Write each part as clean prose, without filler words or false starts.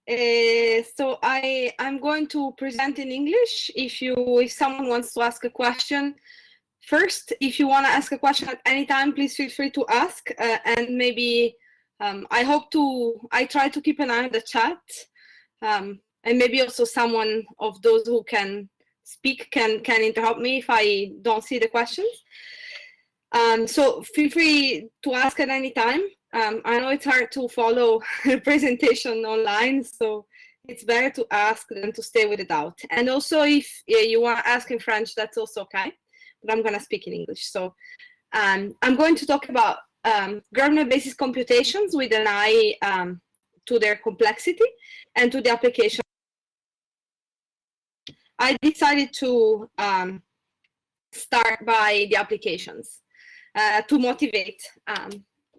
So I'm going to present in English. If someone wants to ask a question, first, if you want to ask a question at any time, please feel free to ask. And maybe I try to keep an eye on the chat. And maybe also someone of those who can speak can interrupt me if I don't see the questions. So feel free to ask at any time. I know it's hard to follow a presentation online, so it's better to ask than to stay with a doubt. And also, if you want to ask in French, that's also okay. But I'm going to speak in English. So I'm going to talk about Groebner basis computations with an eye to their complexity and to the application. I decided to start by the applications to motivate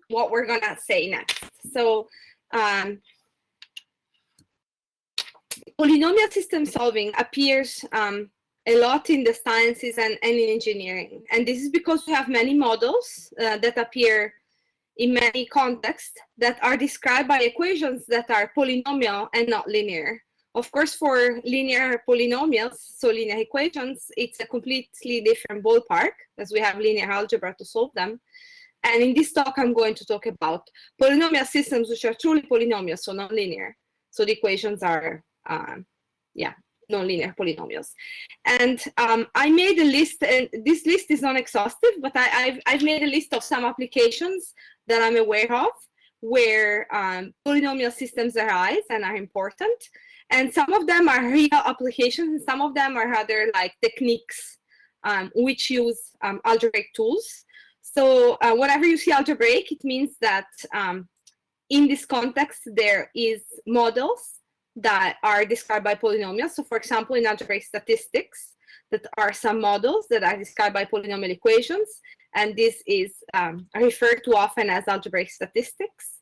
what we're going to say next. So polynomial system solving appears a lot in the sciences and in engineering. And this is because we have many models that appear in many contexts that are described by equations that are polynomial and not linear. Of course, for linear polynomials, so linear equations, it's a completely different ballpark, as we have linear algebra to solve them. And in this talk, I'm going to talk about polynomial systems which are truly polynomial, so non-linear. So the equations are, non-linear polynomials. And I made a list, and this list is non-exhaustive, but I've made a list of some applications that I'm aware of where polynomial systems arise and are important. And some of them are real applications, and some of them are rather like techniques which use algebraic tools. So whenever you see algebraic, it means that in this context, there is models that are described by polynomials. So for example, in algebraic statistics, that are some models that are described by polynomial equations. And this is referred to often as algebraic statistics.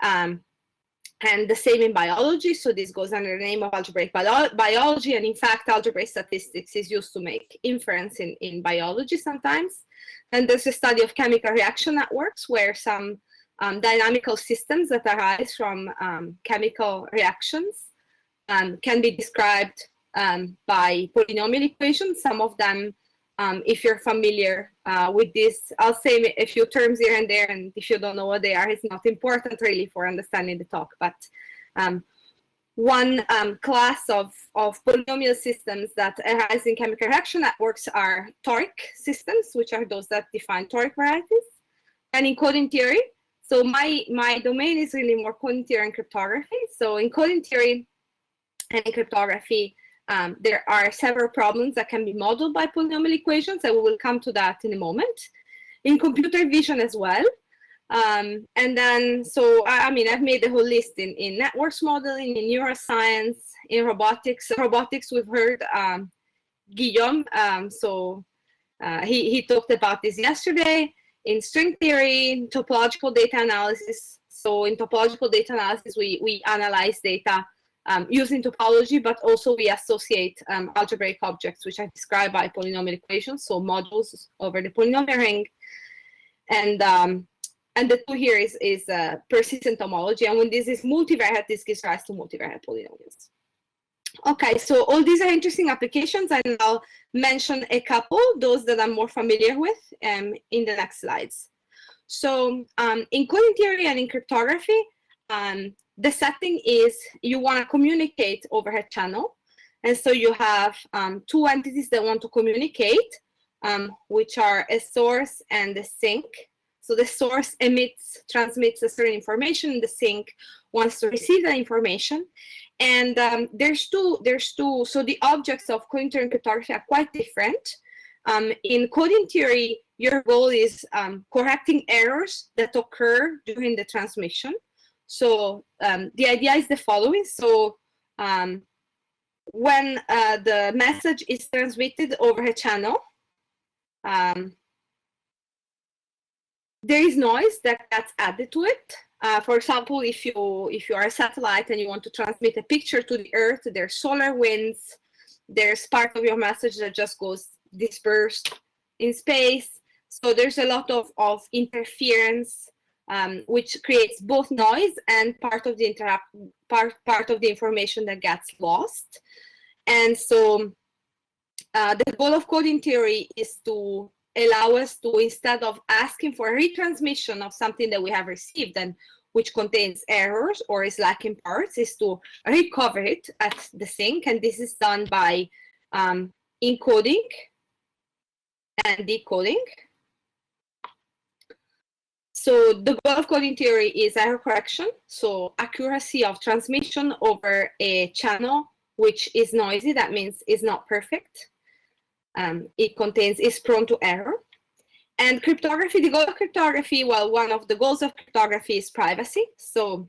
And the same in biology. So this goes under the name of algebraic biology. And in fact, algebraic statistics is used to make inference in biology sometimes. And there's a study of chemical reaction networks where some dynamical systems that arise from chemical reactions can be described by polynomial equations. Some of them, if you're familiar with this, I'll say a few terms here and there, and if you don't know what they are, it's not important really for understanding the talk. But one class of polynomial systems that arise in chemical reaction networks are toric systems, which are those that define toric varieties. And in coding theory, so my domain is really more coding theory and cryptography. So in coding theory and in cryptography, there are several problems that can be modeled by polynomial equations, and we will come to that in a moment. In computer vision as well. And then, so I mean, I've made the whole list in networks modeling, in neuroscience, in robotics. Robotics, we've heard Guillaume, he talked about this yesterday. In string theory, in topological data analysis. So in topological data analysis, we analyze data using topology, but also we associate algebraic objects, which are described by polynomial equations, so modules over the polynomial ring. And the two here is persistent homology. And when this is multivariate, this gives rise to multivariate polynomials. Okay, so all these are interesting applications, and I'll mention a couple, those that I'm more familiar with, in the next slides. So in coding theory and in cryptography, the setting is you want to communicate over a channel. And so you have two entities that want to communicate, which are a source and a sink. So the source transmits a certain information, and the sink wants to receive that information. And there's two, so the objects of coding theory and cryptography are quite different. In coding theory, your goal is correcting errors that occur during the transmission. So the idea is the following. So when the message is transmitted over a channel, there is noise that gets added to it. For example, if you are a satellite and you want to transmit a picture to the Earth, there's solar winds, there's part of your message that just goes dispersed in space. So there's a lot of interference which creates both noise and part of the part of the information that gets lost. And so the goal of coding theory is to allow us to, instead of asking for a retransmission of something that we have received and which contains errors or is lacking parts, is to recover it at the sink. And this is done by encoding and decoding. So the goal of coding theory is error correction, so accuracy of transmission over a channel which is noisy, that means is not perfect. Is prone to error. And cryptography, the goal of cryptography, well, one of the goals of cryptography is privacy. So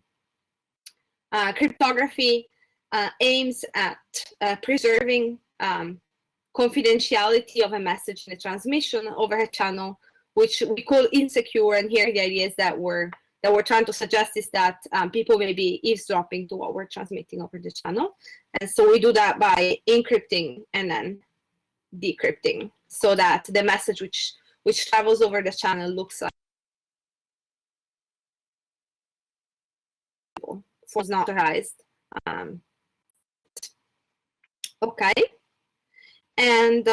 cryptography aims at preserving confidentiality of a message in a transmission over a channel, which we call insecure. And here the idea is that we're trying to suggest is that people may be eavesdropping to what we're transmitting over the channel. And so we do that by encrypting and then decrypting, so that the message which travels over the channel looks like was not authorized. Okay, and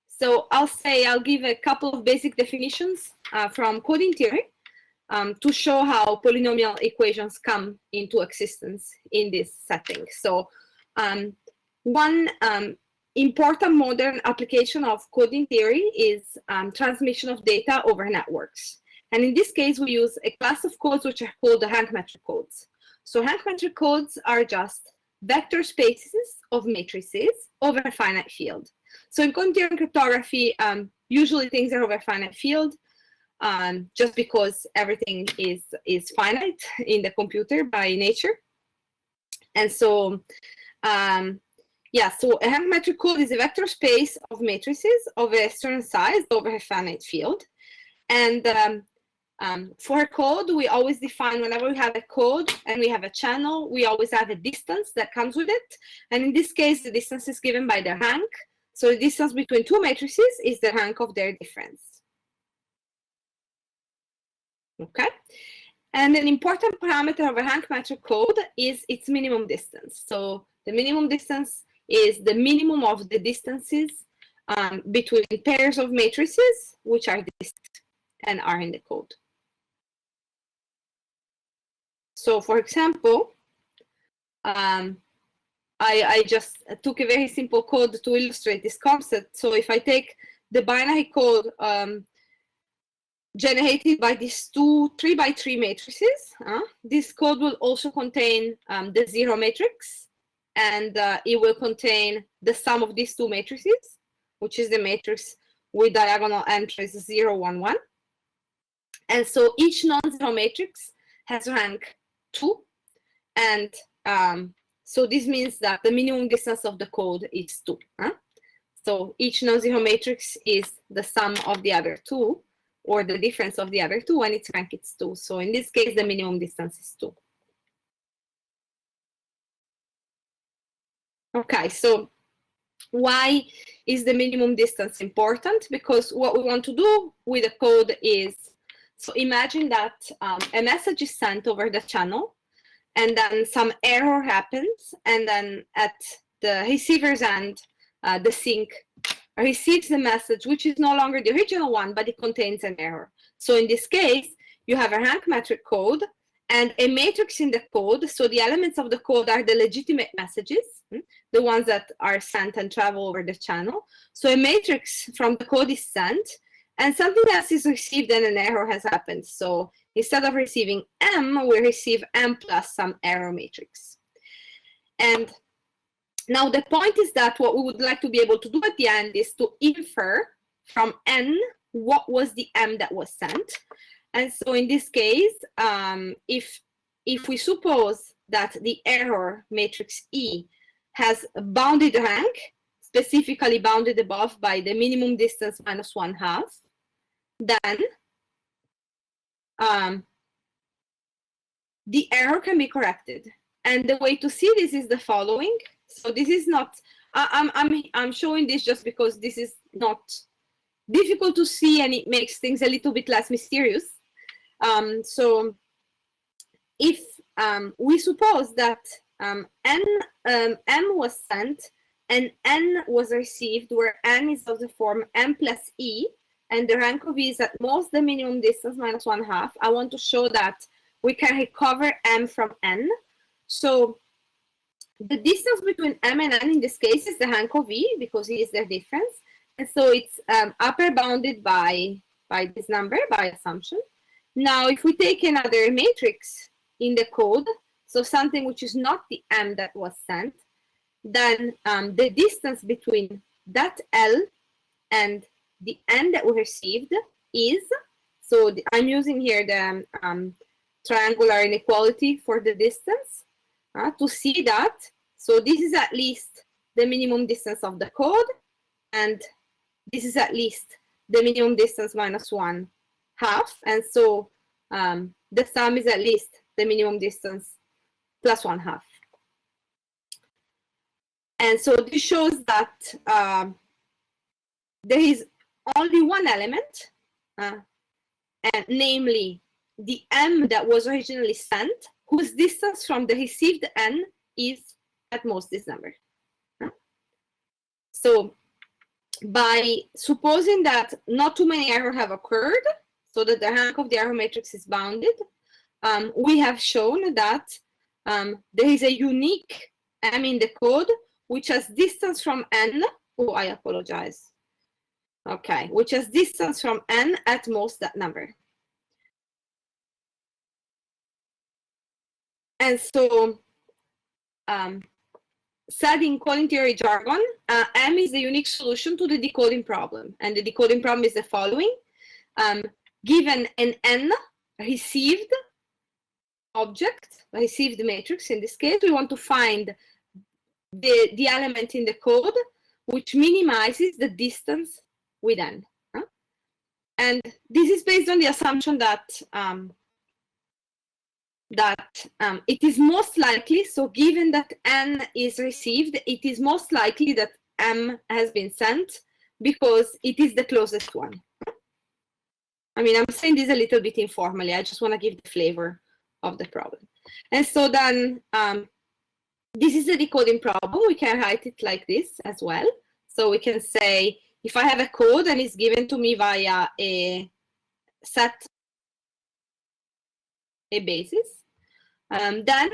so I'll give a couple of basic definitions from coding theory to show how polynomial equations come into existence in this setting. So one important modern application of coding theory is transmission of data over networks. And in this case, we use a class of codes which are called the rank metric codes. So rank metric codes are just vector spaces of matrices over a finite field. So in coding theory and cryptography, usually things are over a finite field, just because everything is finite in the computer by nature. And so yeah, so a rank metric code is a vector space of matrices of a certain size over a finite field. And for a code, we always define, whenever we have a code and we have a channel, we always have a distance that comes with it. And in this case, the distance is given by the rank. So the distance between two matrices is the rank of their difference. Okay. And an important parameter of a rank metric code is its minimum distance. So the minimum distance is the minimum of the distances between pairs of matrices which are distinct and are in the code. So for example, I just took a very simple code to illustrate this concept. So if I take the binary code generated by these two 3x3 matrices, this code will also contain the zero matrix, and it will contain the sum of these two matrices, which is the matrix with diagonal entries 0, 1, 1. And so each non-zero matrix has rank 2, and so this means that the minimum distance of the code is 2. So each non-zero matrix is the sum of the other two, or the difference of the other two, and its rank is 2. So in this case, the minimum distance is 2. Okay, so why is the minimum distance important? Because what we want to do with the code is, so imagine that a message is sent over the channel, and then some error happens, and then at the receiver's end, the sink receives the message, which is no longer the original one, but it contains an error. So in this case, you have a rank metric code and a matrix in the code. So the elements of the code are the legitimate messages, the ones that are sent and travel over the channel. So a matrix from the code is sent, and something else is received, and an error has happened. So instead of receiving M, we receive M plus some error matrix. And now the point is that what we would like to be able to do at the end is to infer from N what was the M that was sent. And so in this case, if we suppose that the error matrix E has a bounded rank, specifically bounded above by the minimum distance minus 1/2, then the error can be corrected. And the way to see this is the following. So this is not, I'm showing this just because this is not difficult to see, and it makes things a little bit less mysterious. So if we suppose that m was sent and n was received, where n is of the form m plus e, and the rank of e is at most the minimum distance minus 1/2, I want to show that we can recover m from n. So the distance between m and n in this case is the rank of e, because e is their difference. And so it's upper bounded by this number, by assumption. Now, if we take another matrix in the code, so something which is not the m that was sent, then the distance between that L and the n that we received is, so I'm using here the triangular inequality for the distance to see that. So this is at least the minimum distance of the code, and this is at least the minimum distance minus 1/2, and so the sum is at least the minimum distance plus 1/2. And so this shows that there is only one element, and namely the m that was originally sent, whose distance from the received n is at most this number. So by supposing that not too many errors have occurred, so that the rank of the error matrix is bounded, we have shown that there is a unique m in the code which has distance from n. Oh, I apologize. Okay, which has distance from n at most that number. And so, said in coding theory jargon, m is the unique solution to the decoding problem. And the decoding problem is the following. Given an n received object, received matrix in this case, we want to find the element in the code which minimizes the distance with n. And this is based on the assumption that it is most likely, so given that n is received, it is most likely that m has been sent because it is the closest one. I mean, I'm saying this a little bit informally. I just want to give the flavor of the problem. And so then this is a decoding problem. We can write it like this as well. So we can say, if I have a code and it's given to me via a set, a basis, then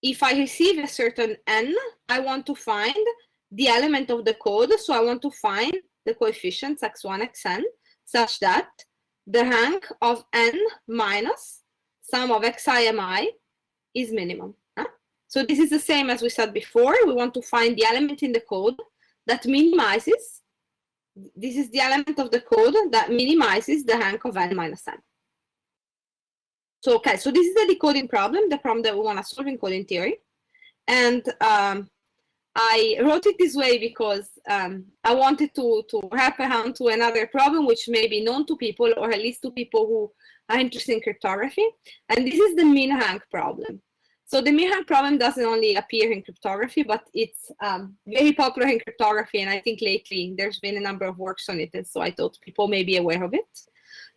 if I receive a certain n, I want to find the element of the code. So I want to find the coefficients x1, xn, such that the rank of n minus sum of xi mi is minimum. So this is the same as we said before. We want to find the element in the code that minimizes. This is the element of the code that minimizes the rank of n minus n. So, okay, so this is the decoding problem, the problem that we want to solve in coding theory. And I wrote it this way because I wanted to wrap around to another problem which may be known to people, or at least to people who are interested in cryptography. And this is the min rank problem. So the min rank problem doesn't only appear in cryptography, but it's very popular in cryptography. And I think lately there's been a number of works on it. And so I thought people may be aware of it.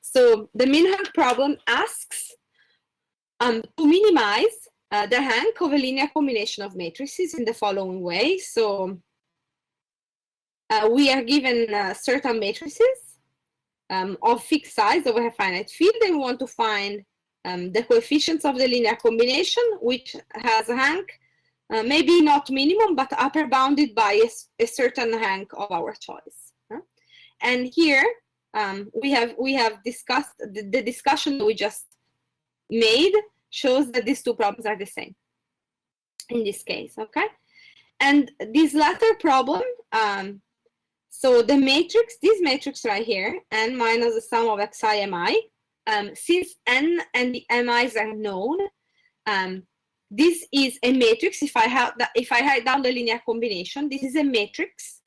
So the min rank problem asks to minimize the rank of a linear combination of matrices in the following way. So we are given certain matrices of fixed size over a finite field, and we want to find the coefficients of the linear combination, which has rank, maybe not minimum, but upper bounded by a certain rank of our choice. And here we have discussed the discussion that we just made shows that these two problems are the same in this case, okay? And this latter problem, so the matrix, this matrix right here, n minus the sum of xi mi, since n and the mi's are known, this is a matrix. If I write down the linear combination, this is a matrix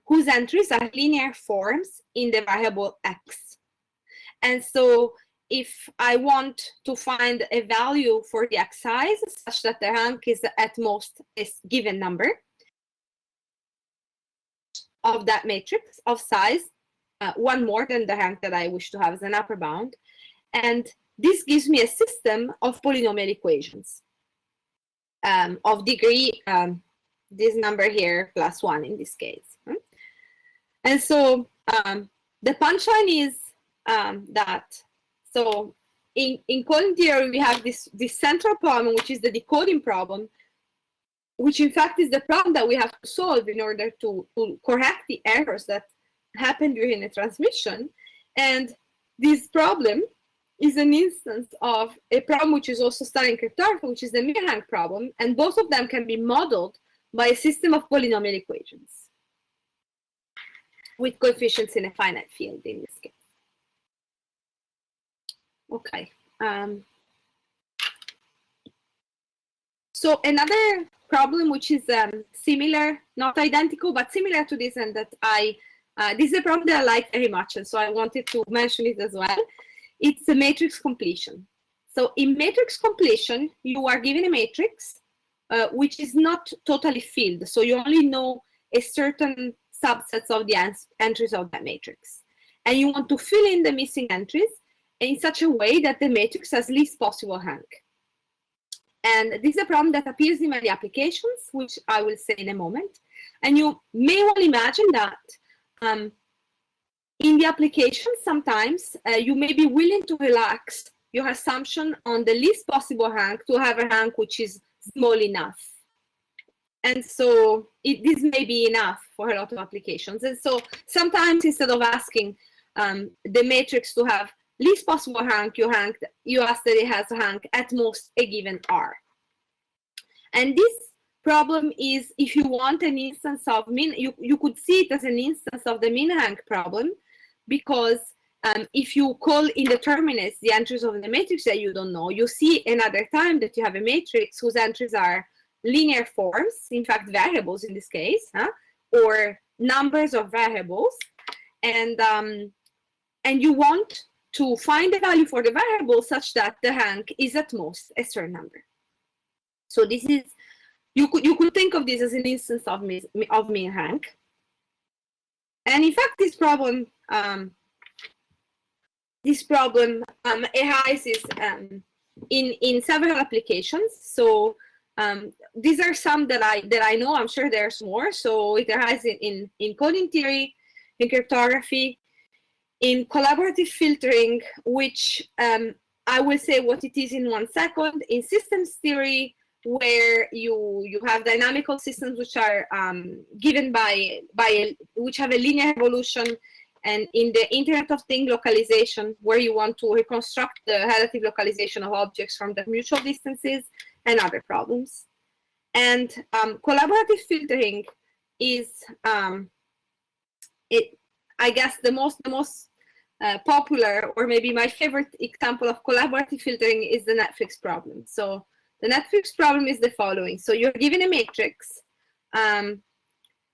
whose entries are linear forms in the variable x. And so if I want to find a value for the x size such that the rank is at most a given number of that matrix of size, one more than the rank that I wish to have as an upper bound, And this gives me a system of polynomial equations of degree, this number here, +1 in this case. And so the punchline is that, so in coding theory, we have this central problem, which is the decoding problem, which in fact is the problem that we have to solve in order to correct the errors that happen during a transmission. And this problem is an instance of a problem which is also studied in cryptography, which is the mirror-Hank problem, and both of them can be modeled by a system of polynomial equations with coefficients in a finite field in this case. Okay. So another problem which is similar, not identical, but similar to this, and that this is a problem that I like very much, and so I wanted to mention it as well. It's a matrix completion. So in matrix completion, you are given a matrix which is not totally filled. So you only know a certain subsets of the entries of that matrix. And you want to fill in the missing entries in such a way that the matrix has least possible rank. And this is a problem that appears in many applications, which I will say in a moment. And you may well imagine that in the application, sometimes you may be willing to relax your assumption on the least possible rank to have a rank which is small enough. And so this may be enough for a lot of applications. And so sometimes instead of asking the matrix to have least possible rank, you ask that it has rank at most a given R. And this problem is, if you want an instance of you could see it as an instance of the min rank problem, because if you call indeterminates the entries of the matrix that you don't know, you see another time that you have a matrix whose entries are linear forms, in fact variables in this case, or numbers of variables, and you want to find the value for the variable such that the rank is at most a certain number. So this is, you could think of this as an instance of min rank. And in fact, this problem arises in several applications. So these are some that I know. I'm sure there's more. So it arises in coding theory, in cryptography, in collaborative filtering, which I will say what it is in 1 second, in systems theory, where you have dynamical systems which are given which have a linear evolution, and in the Internet of Things localization, where you want to reconstruct the relative localization of objects from the mutual distances, and other problems. And collaborative filtering is, I guess, the most popular, or maybe my favorite example of collaborative filtering is the Netflix problem. So the Netflix problem is the following. So you're given a matrix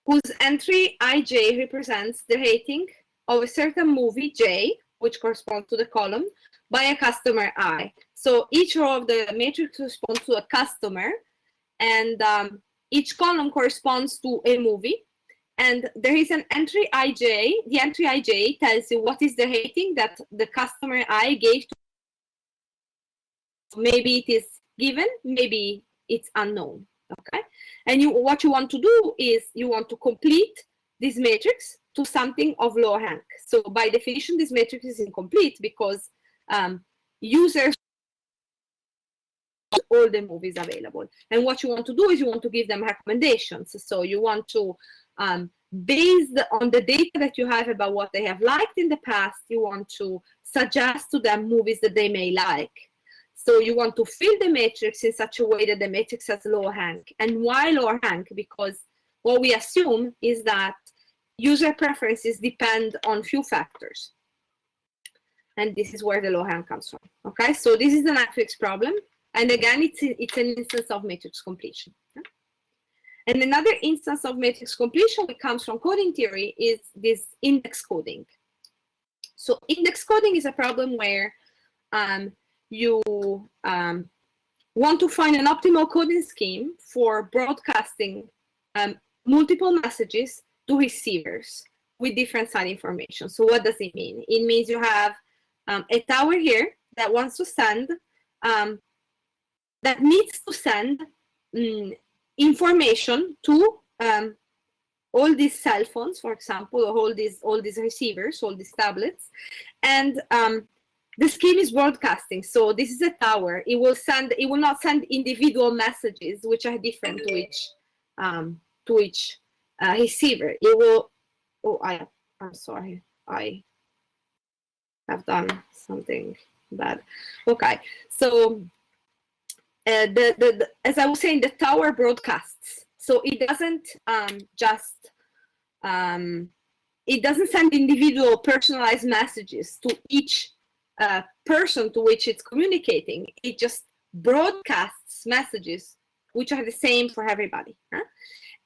whose entry ij represents the rating of a certain movie j, which corresponds to the column, by a customer I. So each row of the matrix corresponds to a customer, and each column corresponds to a movie. And there is an entry ij. The entry ij tells you what is the rating that the customer I gave to. Maybe it is given, maybe it's unknown. Okay, and what you want to do is you want to complete this matrix to something of low rank. So by definition, this matrix is incomplete because users all the movies available. And what you want to do is you want to give them recommendations. So you want to, based on the data that you have about what they have liked in the past, you want to suggest to them movies that they may like. So you want to fill the matrix in such a way that the matrix has low rank. And why low rank? Because what we assume is that user preferences depend on few factors. And this is where the low rank comes from. Okay, so this is the Netflix problem. And again, it's an instance of matrix completion. Okay? And another instance of matrix completion that comes from coding theory is this index coding. So index coding is a problem where you want to find an optimal coding scheme for broadcasting multiple messages to receivers with different side information. So what does it mean? It means you have a tower here that wants to send, that needs to send information to all these cell phones, for example, or all these receivers, all these tablets, and the scheme is broadcasting. So this is a tower. It will not send individual messages which are different to each receiver. It will. Oh, I'm sorry. I have done something bad. Okay, so as I was saying, the tower broadcasts. So it doesn't it doesn't send individual personalized messages to each person to which it's communicating. It just broadcasts messages which are the same for everybody. Huh?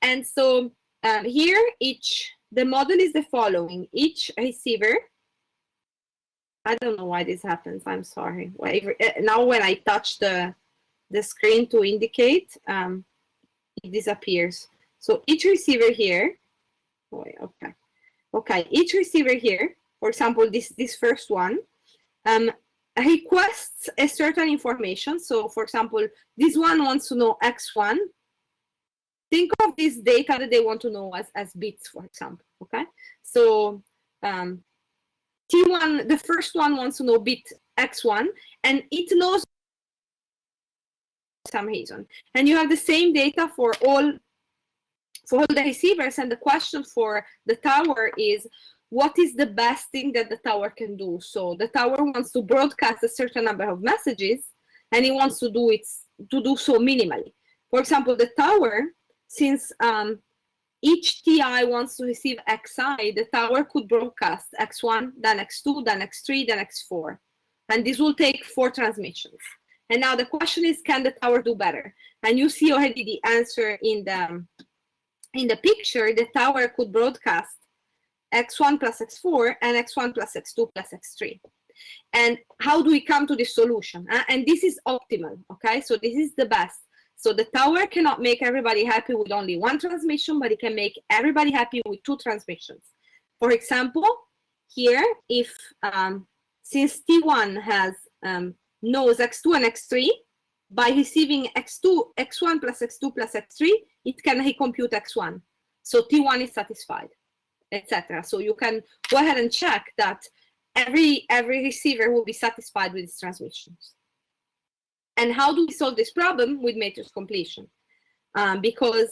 And so here, the model is the following. Each receiver, I don't know why this happens, I'm sorry. Now when I touch the screen to indicate, it disappears. So each receiver here, okay, each receiver here, for example, this first one, requests a certain information. So for example, this one wants to know x1. Think of this data that they want to know as bits, for example, okay? So T1, the first one wants to know bit x1, and it knows for some reason. And you have the same data for all the receivers, and the question for the tower is, what is the best thing that the tower can do? So the tower wants to broadcast a certain number of messages, and it wants to do so minimally. For example, the tower, since each TI wants to receive XI, the tower could broadcast X1, then X2, then X3, then X4. And this will take 4 transmissions. And now the question is, can the tower do better? And you see already the answer in the picture. The tower could broadcast X1 plus X4 and X1 plus X2 plus X3. And how do we come to this solution? And this is optimal, okay? So this is the best. So the tower cannot make everybody happy with only 1 transmission, but it can make everybody happy with 2 transmissions. For example, here, if since T1 has knows X2 and X3, by receiving X1 plus X2 plus X3, it can recompute X1. So T1 is satisfied, etc. So you can go ahead and check that every receiver will be satisfied with its transmissions. And how do we solve this problem? With matrix completion. Because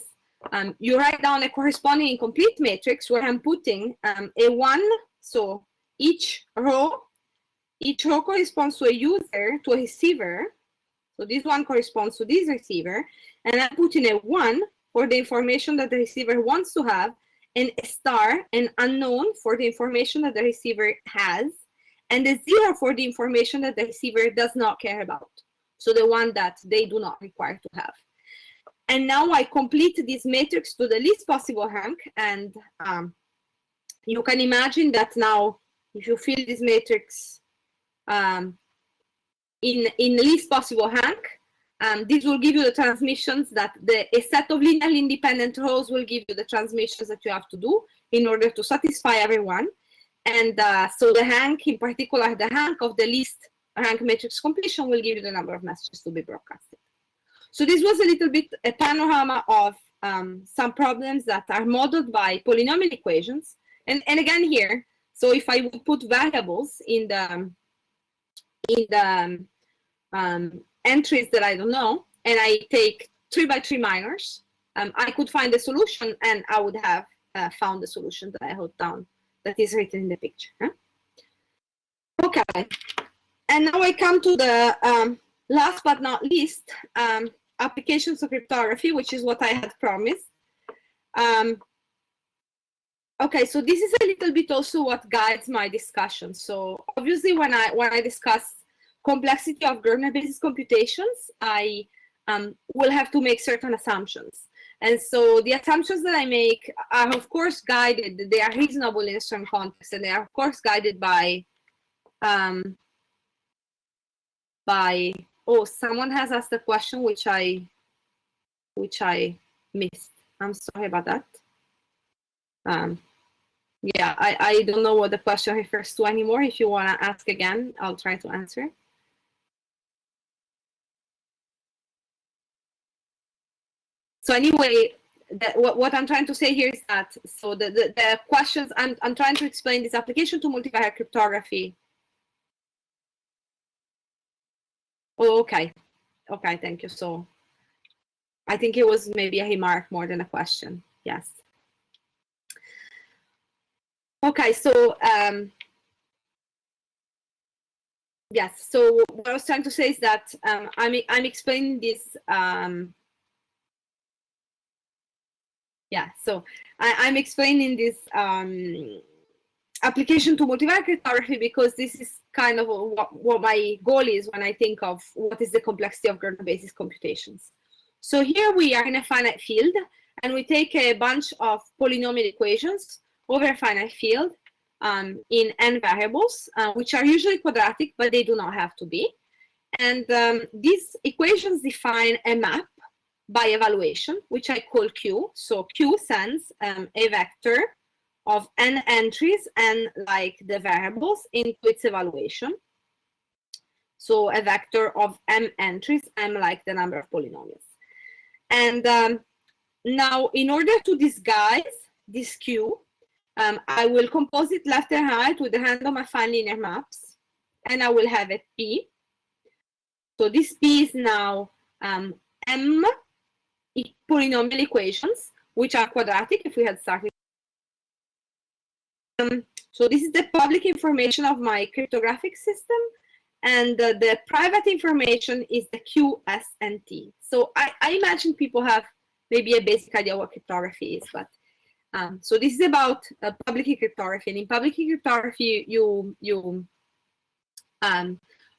you write down a corresponding incomplete matrix where I'm putting a 1, so each row corresponds to a user, to a receiver. So this one corresponds to this receiver. And I'm putting a 1 for the information that the receiver wants to have, and a star, an unknown, for the information that the receiver has, and a 0 for the information that the receiver does not care about. So the one that they do not require to have. And now I complete this matrix to the least possible rank. And you can imagine that now, if you fill this matrix in least possible rank, this will give you the transmissions that a set of linearly independent rows will give you the transmissions that you have to do in order to satisfy everyone. And so the rank, in particular, the rank of the least rank matrix completion will give you the number of messages to be broadcasted. So this was a little bit a panorama of some problems that are modeled by polynomial equations. And again here, so if I would put variables in the entries that I don't know, and I take 3 by 3 minors, I could find the solution, and I would have found the solution that I wrote down that is written in the picture. Huh? Okay. And now I come to the last but not least, applications of cryptography, which is what I had promised. Okay, so this is a little bit also what guides my discussion. So obviously, when I discuss complexity of Groebner basis computations, I will have to make certain assumptions. And so the assumptions that I make are, of course, guided. They are reasonable in a certain context, and they are, of course, guided by oh, someone has asked a question which I missed. I'm sorry about that. Yeah, I don't know what the question refers to anymore. If you want to ask again, I'll try to answer. So anyway, what I'm trying to say here is that, so the questions, I'm trying to explain this application to multivariate cryptography. Oh, okay. Okay, thank you. So I think it was maybe a remark more than a question. Yes. Okay, so yes. So what I was trying to say is that I'm explaining this. Yeah. So I'm explaining this application to multivariate cryptography because this is kind of what my goal is when I think of what is the complexity of Groebner basis computations. So here we are in a finite field, and we take a bunch of polynomial equations over a finite field in n variables, which are usually quadratic, but they do not have to be. And these equations define a map by evaluation, which I call Q. So Q sends a vector of n entries and like the variables into its evaluation. So a vector of m entries, m like the number of polynomials. And now, in order to disguise this Q, I will compose it left and right with the random affine linear maps, and I will have a P. So this P is now m polynomial equations, which are quadratic if we had started. So this is the public information of my cryptographic system, and the private information is the Q, S, and T. So I imagine people have maybe a basic idea what cryptography is, but so this is about public key cryptography. And in public key cryptography, you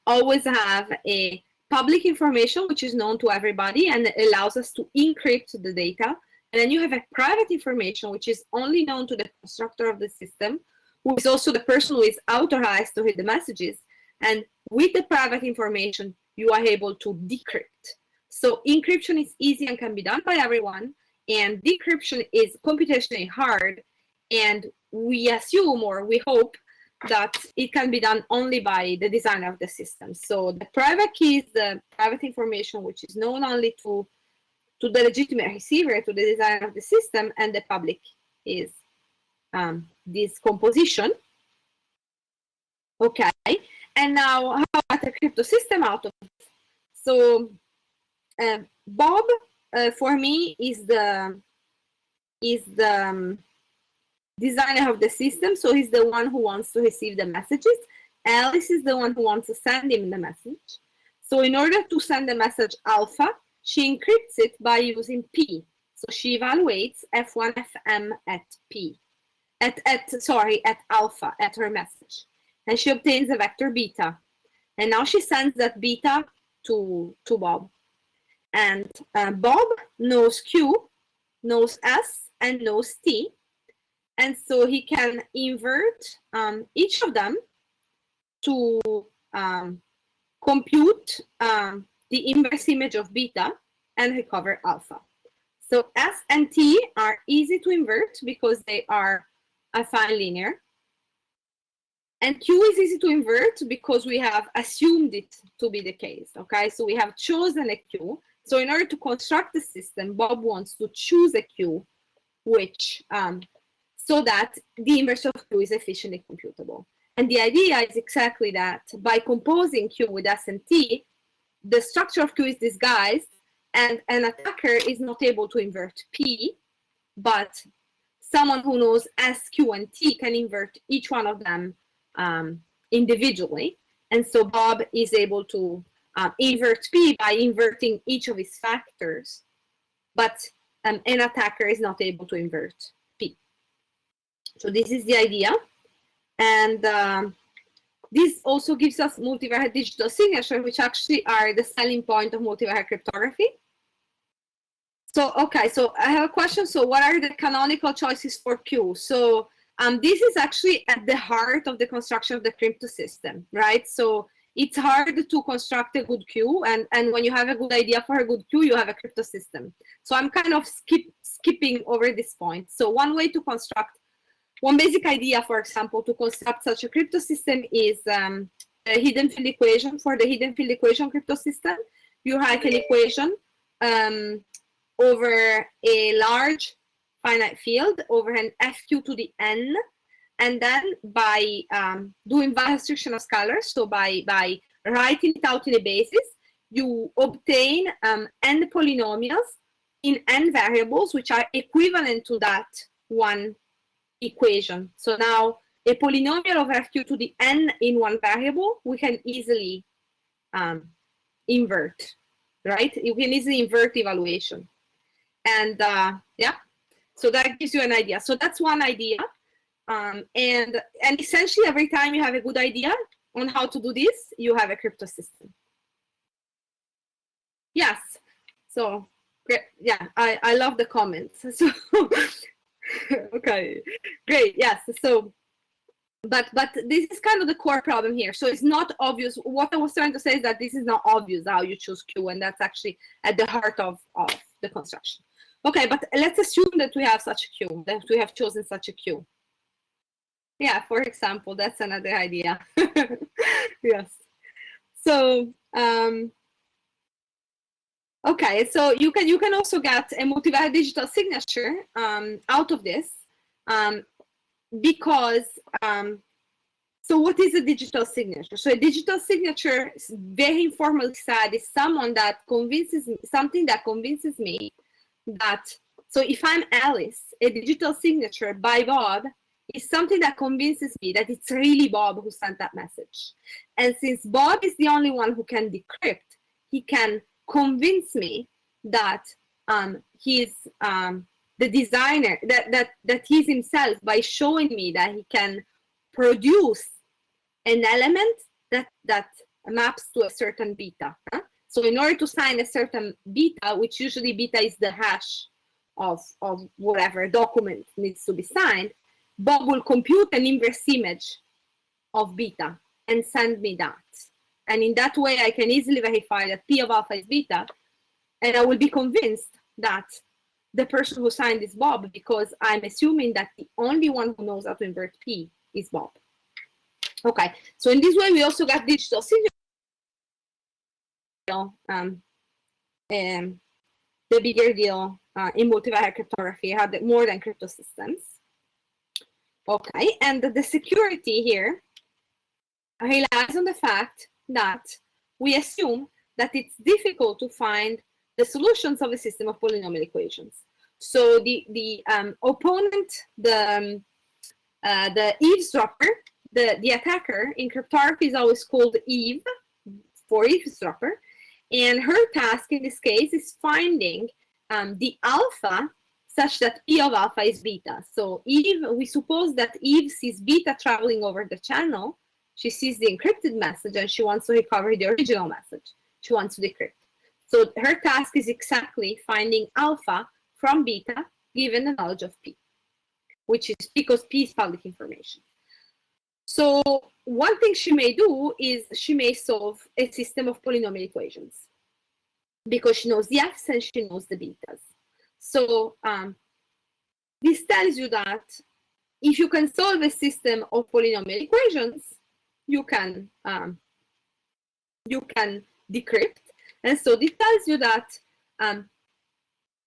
always have a public information which is known to everybody and allows us to encrypt the data. And then you have a private information which is only known to the constructor of the system, who is also the person who is authorized to read the messages. And with the private information, you are able to decrypt. So encryption is easy and can be done by everyone, and decryption is computationally hard, and we assume, or we hope, that it can be done only by the designer of the system. So the private key is the private information which is known only to the legitimate receiver, to the designer of the system, and the public is this composition. Okay, and now how about a crypto system out of it? So Bob, for me, is the designer of the system. So he's the one who wants to receive the messages. Alice is the one who wants to send him the message. So in order to send the message alpha, she encrypts it by using P. So she evaluates F1, Fm at P, at alpha, at her message. And she obtains a vector beta. And now she sends that beta to Bob. And Bob knows Q, knows S, and knows T. And so he can invert each of them to compute the inverse image of beta and recover alpha. So S and T are easy to invert because they are affine linear. And Q is easy to invert because we have assumed it to be the case, okay? So we have chosen a Q. So in order to construct the system, Bob wants to choose a Q which, so that the inverse of Q is efficiently computable. And the idea is exactly that. By composing Q with S and T, the structure of Q is disguised, and an attacker is not able to invert P, but someone who knows S, Q, and T can invert each one of them individually. And so Bob is able to invert P by inverting each of his factors, but an attacker is not able to invert P. So this is the idea. And this also gives us multivariate digital signature, which actually are the selling point of multivariate cryptography. So, okay, so I have a question. So what are the canonical choices for Q? So this is actually at the heart of the construction of the crypto system, right? So it's hard to construct a good Q, and when you have a good idea for a good Q, you have a crypto system. So I'm kind of skipping over this point. So one way to construct, one basic idea, for example, to construct such a crypto system is a hidden field equation. For the hidden field equation crypto system, you write an equation over a large finite field over an FQ to the n, and then by doing bi-restriction of scalars, so by writing it out in a basis, you obtain n polynomials in n variables, which are equivalent to that one equation. So now a polynomial of FQ to the n in one variable, we can easily invert, right? You can easily invert evaluation. And yeah, so that gives you an idea. So that's one idea. And essentially every time you have a good idea on how to do this, you have a crypto system. Yes, so yeah, I love the comments. So okay, great, yes. So but this is kind of the core problem here. So it's not obvious. What I was trying to say is that this is not obvious how you choose Q, and that's actually at the heart of the construction. Okay, but let's assume that we have such a Q, that we have chosen such a Q. Yeah, for example, that's another idea. Yes. So okay, so you can also get a multivariate digital signature out of this, because so what is a digital signature? So a digital signature, very informally said, is someone that convinces me, something that convinces me that, so if I'm Alice, a digital signature by Bob is something that convinces me that it's really Bob who sent that message. And since Bob is the only one who can decrypt, he can convince me that he's the designer, that he's himself, by showing me that he can produce an element that maps to a certain beta. Huh? So in order to sign a certain beta, which usually beta is the hash of whatever document needs to be signed, Bob will compute an inverse image of beta and send me that. And in that way, I can easily verify that P of alpha is beta, and I will be convinced that the person who signed is Bob, because I'm assuming that the only one who knows how to invert P is Bob. Okay, so in this way, we also got digital signature. The bigger deal in multivariate cryptography had more than crypto systems. Okay, and the security here relies on the fact that we assume that it's difficult to find the solutions of a system of polynomial equations. So the opponent, the eavesdropper, the attacker in cryptography is always called Eve for eavesdropper, and her task in this case is finding the alpha such that P of alpha is beta. So Eve, we suppose that Eve sees beta traveling over the channel. She sees the encrypted message and she wants to recover the original message. She wants to decrypt. So her task is exactly finding alpha from beta given the knowledge of P, which is because P is public information. So one thing she may do is she may solve a system of polynomial equations because she knows the F's and she knows the betas. So this tells you that if you can solve a system of polynomial equations, you can decrypt. And so this tells you that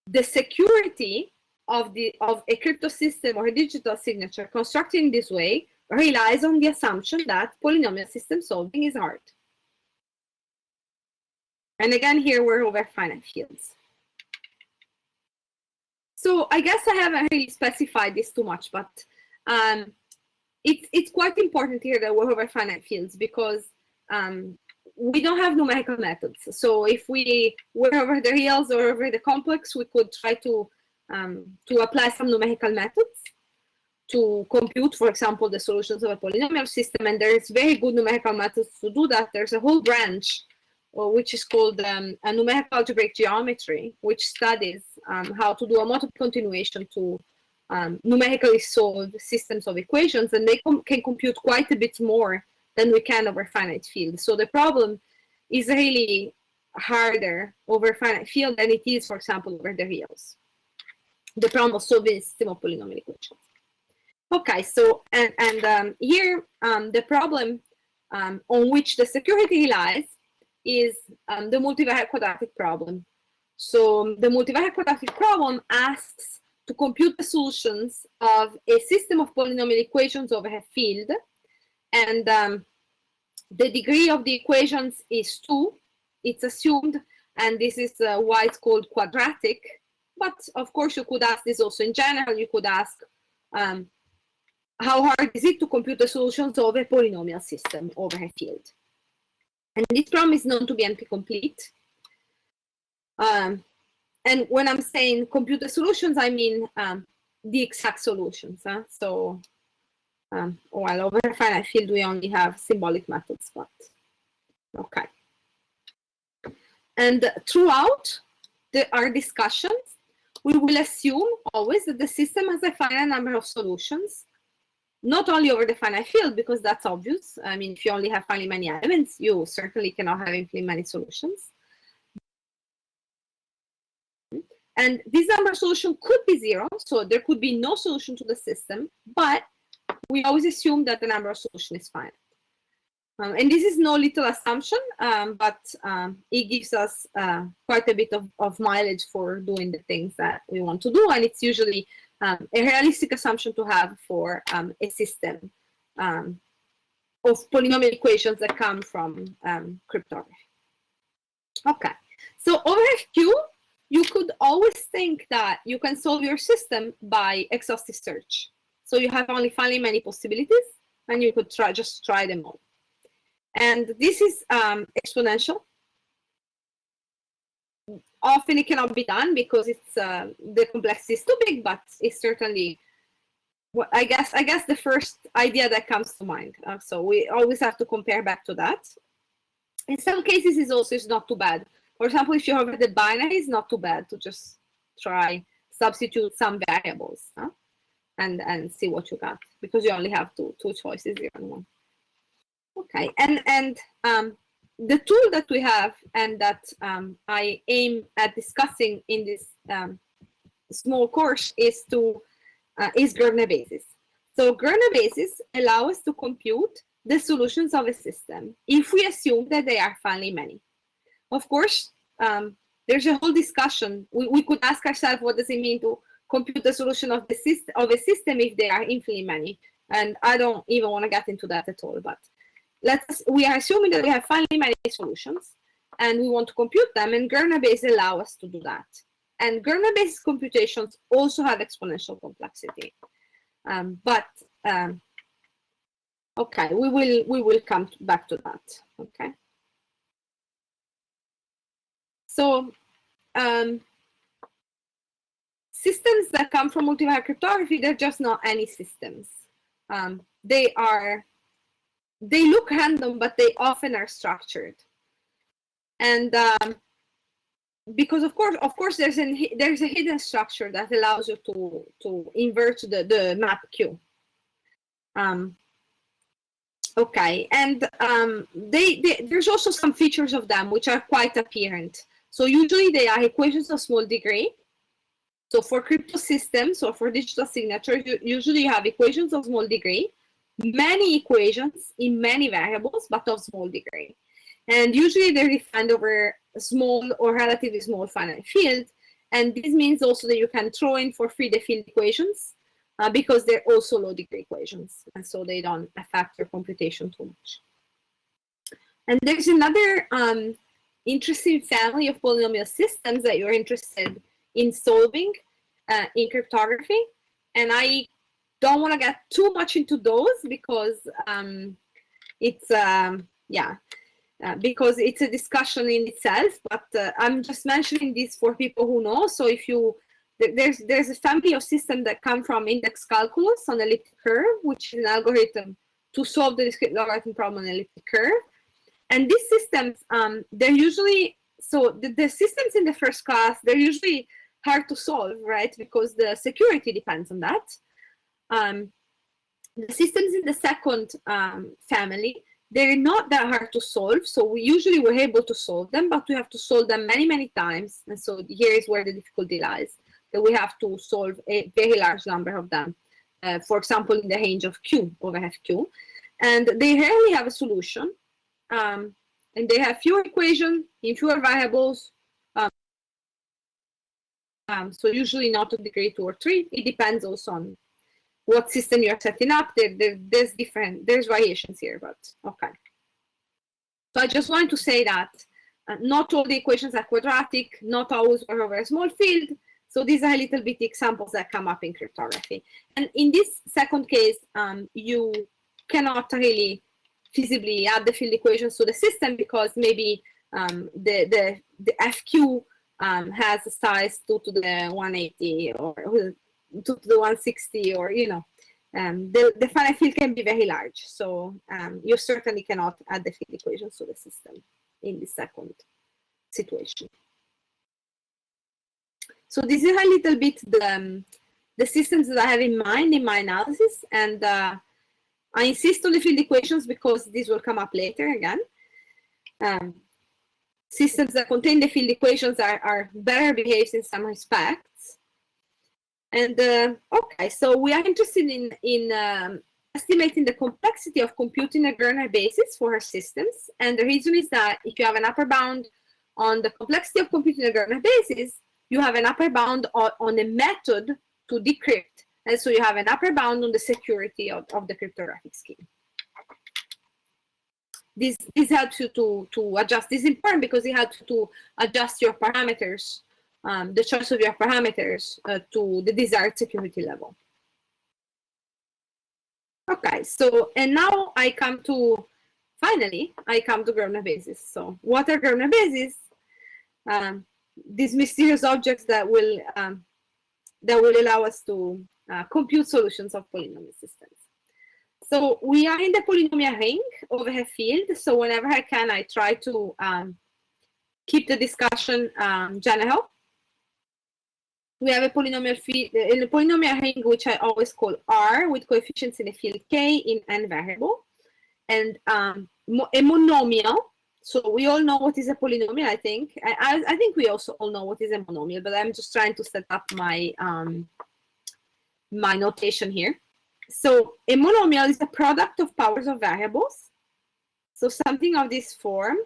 the security of a crypto system or a digital signature constructed in this way relies on the assumption that polynomial system solving is hard. And again, here we're over finite fields. So I guess I haven't really specified this too much, but it's quite important here that we're over finite fields because we don't have numerical methods. So if we were over the reals or over the complex, we could try to apply some numerical methods to compute, for example, the solutions of a polynomial system. And there's very good numerical methods to do that. There's a whole branch which is called a numerical algebraic geometry, which studies how to do a multiple continuation to numerically solve systems of equations, and they can compute quite a bit more than we can over finite field. So the problem is really harder over finite field than it is, for example, over the reals. The problem of solving a system of polynomial equations. Okay, so and here the problem on which the security relies is the multivariate quadratic problem. So the multivariate quadratic problem asks to compute the solutions of a system of polynomial equations over a field, and the degree of the equations is 2. It's assumed, and this is why it's called quadratic. But of course, you could ask this also in general. You could ask, how hard is it to compute the solutions of a polynomial system over a field? And this problem is known to be NP-complete. And when I'm saying compute the solutions, I mean the exact solutions. So, well, over a finite field, we only have symbolic methods, but okay. And throughout our discussions, we will assume always that the system has a finite number of solutions, not only over the finite field, because that's obvious. I mean, if you only have finitely many elements, you certainly cannot have infinitely many solutions. And this number of solution could be 0, so there could be no solution to the system, but we always assume that the number of solutions is finite. And this is no little assumption, but it gives us quite a bit of mileage for doing the things that we want to do, and it's usually a realistic assumption to have for a system of polynomial equations that come from cryptography. Okay, so over FQ, you could always think that you can solve your system by exhaustive search. So you have only finitely many possibilities, and you could just try them all. And this is exponential. Often it cannot be done because it's the complexity is too big, but it's certainly, well, I guess the first idea that comes to mind. So we always have to compare back to that. In some cases, it's not too bad. For example, if you have the binary, it's not too bad to just try substitute some variables and see what you got, because you only have two choices, 0 and 1. Okay, and the tool that we have and that I aim at discussing in this small course is Groebner basis. So Groebner basis allow us to compute the solutions of a system if we assume that they are finitely many. Of course, there's a whole discussion. We could ask ourselves, what does it mean to compute the solution of a system if they are infinitely many? And I don't even want to get into that at all. But we are assuming that we have finitely many solutions, and we want to compute them, and Groebner basis allow us to do that. And Groebner basis computations also have exponential complexity. Okay, we will come back to that. Okay. So systems that come from multivariate cryptography, they're just not any systems. They look random, but they often are structured. And because of course there's a hidden structure that allows you to invert the map Q. Okay, and there's also some features of them which are quite apparent. So usually they are equations of small degree. So for crypto systems or for digital signatures, usually you have equations of small degree, many equations in many variables, but of small degree. And usually they're defined over a small or relatively small finite field. And this means also that you can throw in for free the field equations because they're also low degree equations. And so they don't affect your computation too much. And there's another interesting family of polynomial systems that you're interested in solving in cryptography. And I don't want to get too much into those because because it's a discussion in itself, but I'm just mentioning this for people who know. So if there's a family of systems that come from index calculus on elliptic curve, which is an algorithm to solve the discrete logarithm problem on elliptic curve. And these systems, they're usually, so the systems in the first class, they're usually hard to solve, right? Because the security depends on that. The systems in the second family, they're not that hard to solve. So we're able to solve them, but we have to solve them many, many times. And so here is where the difficulty lies, that we have to solve a very large number of them. For example, in the range of Q over FQ. And they rarely have a solution. And they have fewer equations in fewer variables. So usually not of degree 2 or 3. It depends also on what system you're setting up. There's variations here, but okay. So I just wanted to say that not all the equations are quadratic, not always over a small field. So these are a little bit examples that come up in cryptography. And in this second case, you cannot really feasibly add the field equations to the system because maybe the FQ has a size 2 to the 180 or 2 to the 160, or the finite field can be very large. So you certainly cannot add the field equations to the system in the second situation. So this is a little bit the systems that I have in mind in my analysis, and I insist on the field equations because this will come up later again. Systems that contain the field equations are better behaved in some respects. And okay, so we are interested in estimating the complexity of computing a Groebner basis for our systems. And the reason is that if you have an upper bound on the complexity of computing a Groebner basis, you have an upper bound on a method to decrypt. And so you have an upper bound on the security of the cryptographic scheme. This helps you to adjust. This is important because it helps you to adjust your parameters, the choice of your parameters to the desired security level. Okay, so, and now finally, I come to Groebner bases. So what are Groebner bases? These mysterious objects that will allow us to compute solutions of polynomial systems. So we are in the polynomial ring over a field. So whenever I can, I try to keep the discussion general. We have a polynomial field in the polynomial ring, which I always call R, with coefficients in the field K in n variable, and a monomial. So we all know what is a polynomial, I think. I think we also all know what is a monomial, but I'm just trying to set up my my notation here. So a monomial is the product of powers of variables. So something of this form,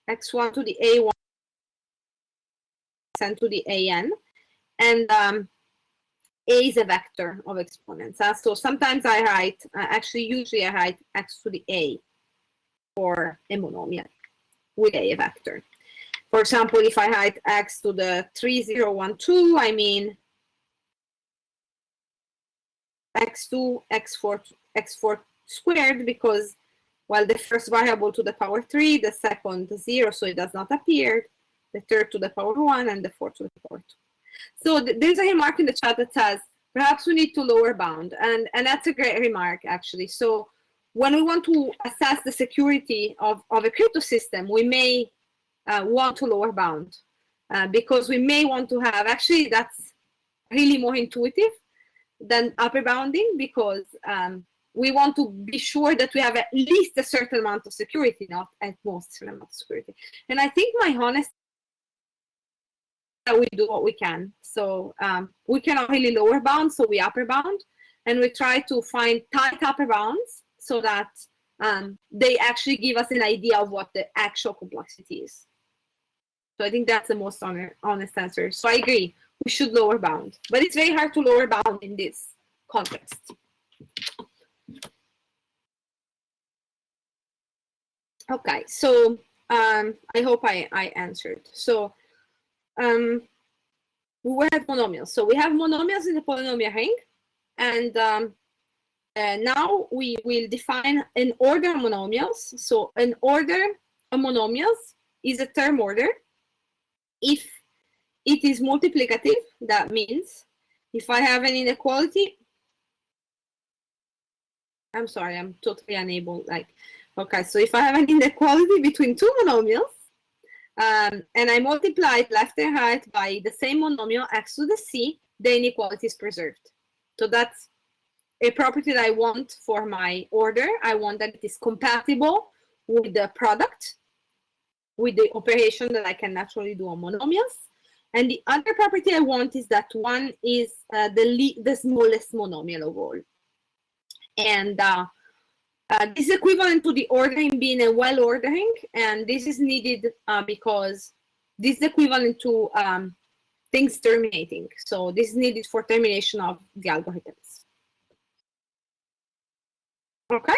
x1 to the a1, x to the an, and a is a vector of exponents. So sometimes I write, usually I write x to the a for a monomial with a vector. For example, if I write x to the 3012, I mean x2, x4 squared, because, well, the first variable to the power 3, the second 0, so it does not appear, the third to the power 1, and the fourth to the power 2. So there's a remark in the chat that says, perhaps we need to lower bound, and that's a great remark, actually. So when we want to assess the security of a crypto system, we may want to lower bound, because we may want to have, actually, that's really more intuitive than upper bounding, because we want to be sure that we have at least a certain amount of security, not at most a certain amount of security. And I think my honest that we do what we can. So we cannot really lower bound, so we upper bound, and we try to find tight upper bounds so that they actually give us an idea of what the actual complexity is. So I think that's the most honest answer. So I agree, we should lower bound, but it's very hard to lower bound in this context. Okay, so I hope I answered. So we have monomials. So we have monomials in the polynomial ring, and now we will define an order of monomials. So an order of monomials is a term order if it is multiplicative. That means if I have an inequality, I'm sorry, I'm totally unable. Okay, so if I have an inequality between two monomials, and I multiply it left and right by the same monomial x to the c, the inequality is preserved. So that's a property that I want for my order. I want that it is compatible with the product, with the operation that I can naturally do on monomials. And the other property I want is that one is the smallest monomial of all. And this is equivalent to the ordering being a well ordering, and this is needed because this is equivalent to things terminating. So this is needed for termination of the algorithms. Okay.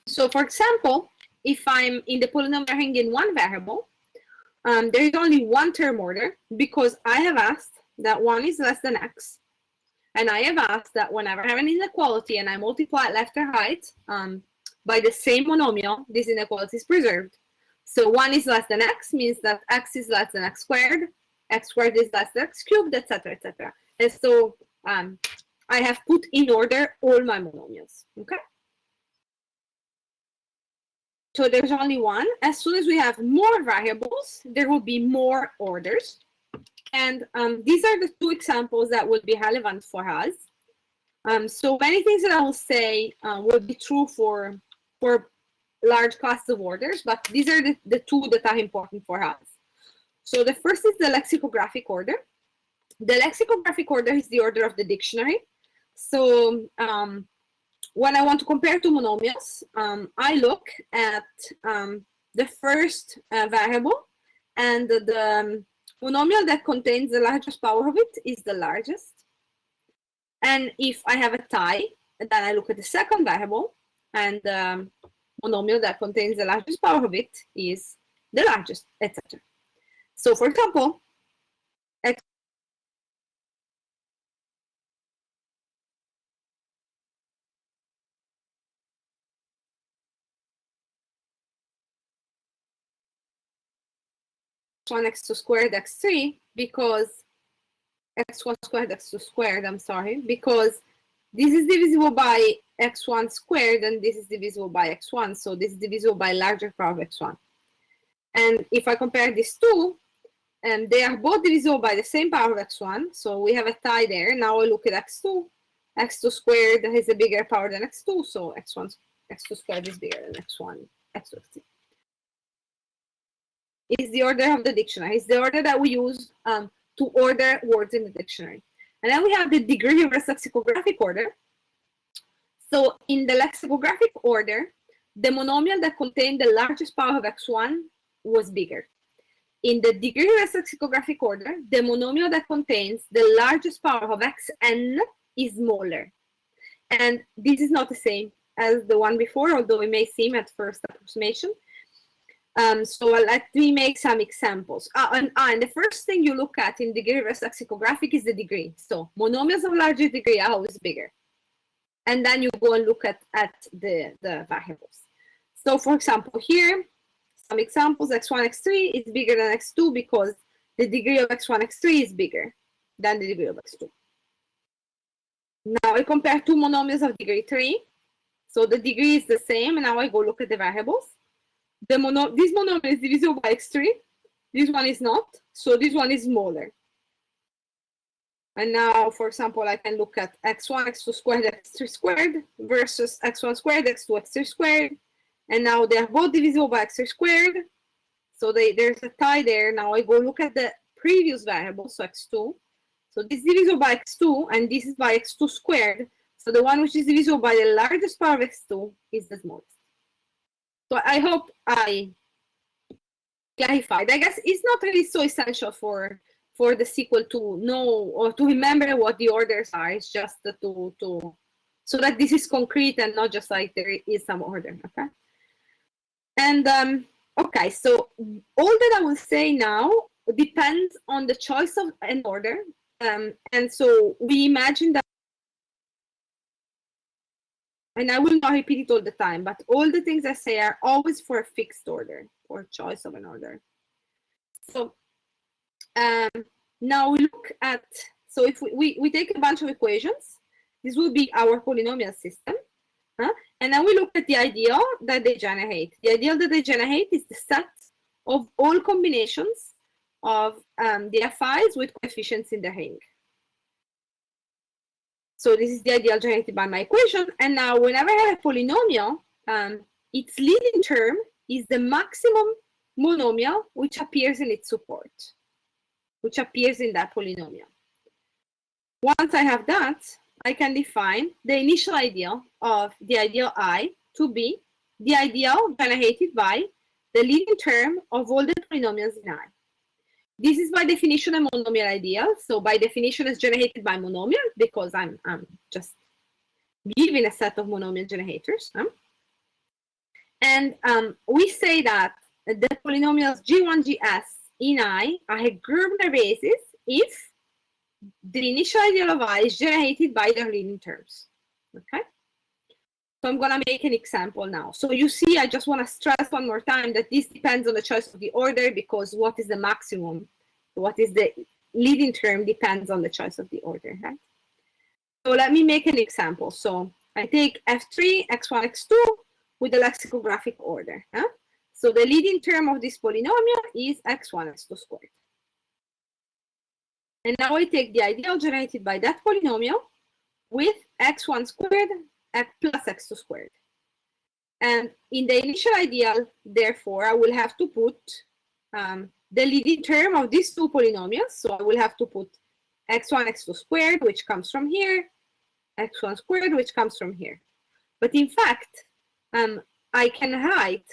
So for example, if I'm in the polynomial ring in one variable, there is only one term order because I have asked that 1 is less than x. And I have asked that whenever I have an inequality and I multiply left or right by the same monomial, this inequality is preserved. So 1 is less than x means that x is less than x squared is less than x cubed, etc., etc. And so I have put in order all my monomials. Okay. So there's only one. As soon as we have more variables, there will be more orders. And these are the two examples that will be relevant for us. So many things that I will say will be true for large classes of orders, but these are the two that are important for us. So the first is the lexicographic order. The lexicographic order is the order of the dictionary. So when I want to compare two monomials, I look at the first variable, and the monomial that contains the largest power of it is the largest. And if I have a tie, then I look at the second variable, and the monomial that contains the largest power of it is the largest, etc. So for example, x1 x2 squared x3 because x1 squared x2 squared, I'm sorry, because this is divisible by x1 squared and this is divisible by x1, so this is divisible by larger power of x1. And if I compare these two, they are both divisible by the same power of x1, so we have a tie there. Now I look at x2. x2 squared has a bigger power than x2, so x2 squared is bigger than x1, x2, x3. Is the order of the dictionary. It's the order that we use to order words in the dictionary. And then we have the degree reverse lexicographic order. So in the lexicographic order, the monomial that contained the largest power of x1 was bigger. In the degree reverse lexicographic order, the monomial that contains the largest power of xn is smaller. And this is not the same as the one before, although it may seem at first approximation. So let me make some examples. And the first thing you look at in degree reverse lexicographic is the degree. So monomials of larger degree are always bigger. And then you go and look at the variables. So for example, here, some examples, x1, x3 is bigger than x2 because the degree of x1, x3 is bigger than the degree of x2. Now I compare two monomials of degree 3. So the degree is the same, and now I go look at the variables. This monomial is divisible by x3. This one is not, so this one is smaller. And now, for example, I can look at x1, x2 squared, x3 squared versus x1 squared, x2, x3 squared. And now they are both divisible by x3 squared. So there's a tie there. Now I go look at the previous variable, so x2. So this is divisible by x2, and this is by x2 squared. So the one which is divisible by the largest power of x2 is the smallest. So I hope I clarified. I guess it's not really so essential for the SQL to know or to remember what the orders are. It's just so that this is concrete and not just like there is some order. Okay. And okay, so all that I will say now depends on the choice of an order. And so we imagine that. And I will not repeat it all the time, but all the things I say are always for a fixed order, or choice of an order. So now we look at, so if we take a bunch of equations, this will be our polynomial system. And then we look at the ideal that they generate. The ideal that they generate is the set of all combinations of the FIs with coefficients in the ring. So this is the ideal generated by my equation. And now whenever I have a polynomial, its leading term is the maximum monomial which appears in its support, which appears in that polynomial. Once I have that, I can define the initial ideal of the ideal I to be the ideal generated by the leading term of all the polynomials in I. this is by definition a monomial ideal. So by definition, it's generated by monomial because I'm just given a set of monomial generators. And we say that the polynomials G1, Gs in I are a Groebner basis if the initial ideal of I is generated by their leading terms. Okay? So I'm going to make an example now. So you see, I just want to stress one more time that this depends on the choice of the order, because what is the maximum, what is the leading term depends on the choice of the order. Right? So let me make an example. So I take F3, X1, X2 with the lexicographic order. So the leading term of this polynomial is X1, X2 squared. And now I take the ideal generated by that polynomial with X1 squared plus X2 squared. And in the initial ideal, therefore, I will have to put the leading term of these two polynomials. So I will have to put X1, X2 squared, which comes from here, X1 squared, which comes from here. But in fact, I can write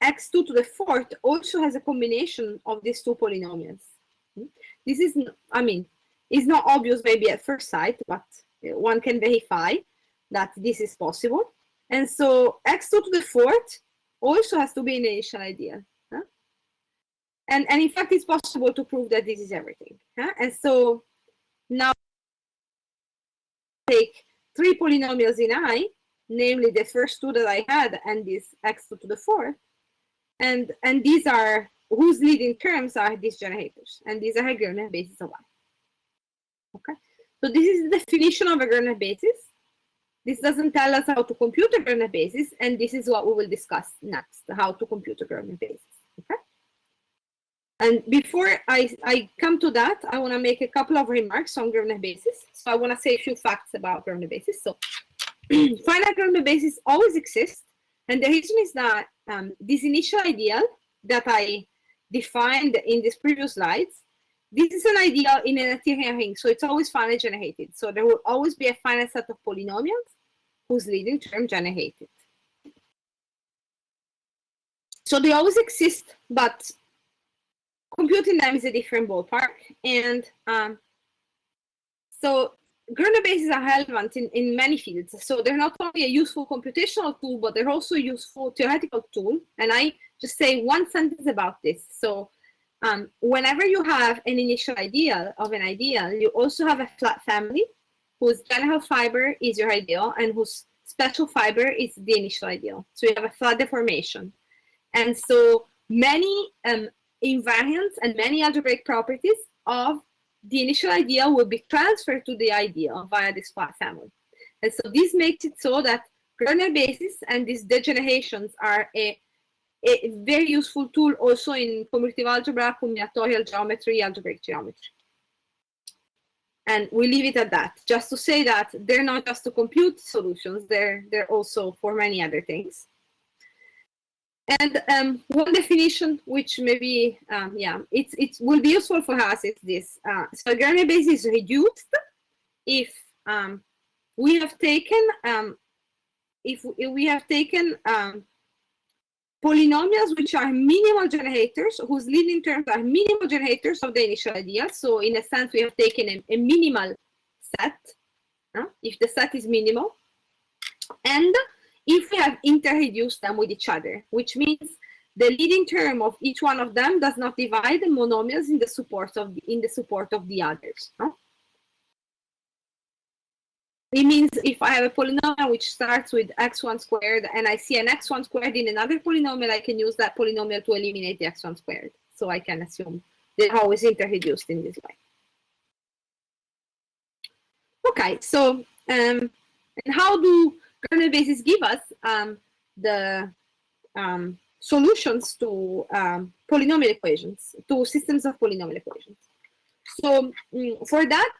X2 to the fourth also has a combination of these two polynomials. This is, I mean, it's not obvious maybe at first sight, but one can verify that this is possible. And so X2 to the fourth also has to be an initial ideal. And in fact, it's possible to prove that this is everything. And so now take three polynomials in I, namely the first two that I had and this X2 to the fourth. And these are whose leading terms are these generators. And these are a Groebner basis of I. Okay. So this is the definition of a Groebner basis. This doesn't tell us how to compute a Groebner basis, and this is what we will discuss next, how to compute a Groebner basis. Okay. And before I come to that, I want to make a couple of remarks on Groebner basis. So I want to say a few facts about Groebner basis. So finite Groebner basis always exists, and the reason is that this initial ideal that I defined in these previous slides, this is an ideal in an Artesian ring, so it's always finite generated. So there will always be a finite set of polynomials whose leading term generated. So they always exist, but computing them is a different ballpark. And so Groebner bases are relevant in many fields. So they're not only a useful computational tool, but they're also a useful theoretical tool. And I just say one sentence about this. So whenever you have an initial ideal of an ideal, you also have a flat family whose general fiber is your ideal and whose special fiber is the initial ideal. So you have a flat deformation. And so many invariants and many algebraic properties of the initial ideal will be transferred to the ideal via this flat family. And so this makes it so that Groebner basis and these degenerations are a very useful tool also in commutative algebra, combinatorial geometry, algebraic geometry. And we leave it at that, just to say that they're not just to compute solutions, they're also for many other things. And one definition, which maybe, it will be useful for us is this. So Groebner basis is reduced if we have taken polynomials which are minimal generators, whose leading terms are minimal generators of the initial ideal. So in a sense, we have taken a minimal set, if the set is minimal. And if we have interreduced them with each other, which means the leading term of each one of them does not divide the monomials in the support of the others. It means if I have a polynomial which starts with x1 squared and I see an x1 squared in another polynomial, I can use that polynomial to eliminate the x1 squared. So I can assume they're always interreduced in this way. Okay, so and how do Groebner bases give us the solutions to polynomial equations, to systems of polynomial equations? So for that,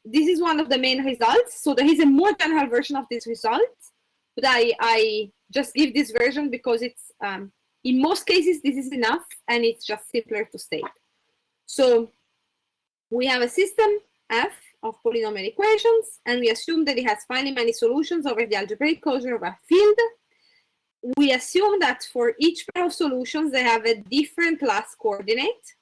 this is one of the main results. So there is a more general version of this result, but I just give this version because it's, in most cases, this is enough and it's just simpler to state. So we have a system F of polynomial equations, and we assume that it has finely many solutions over the algebraic closure of a field. We assume that for each pair of solutions, they have a different last coordinate.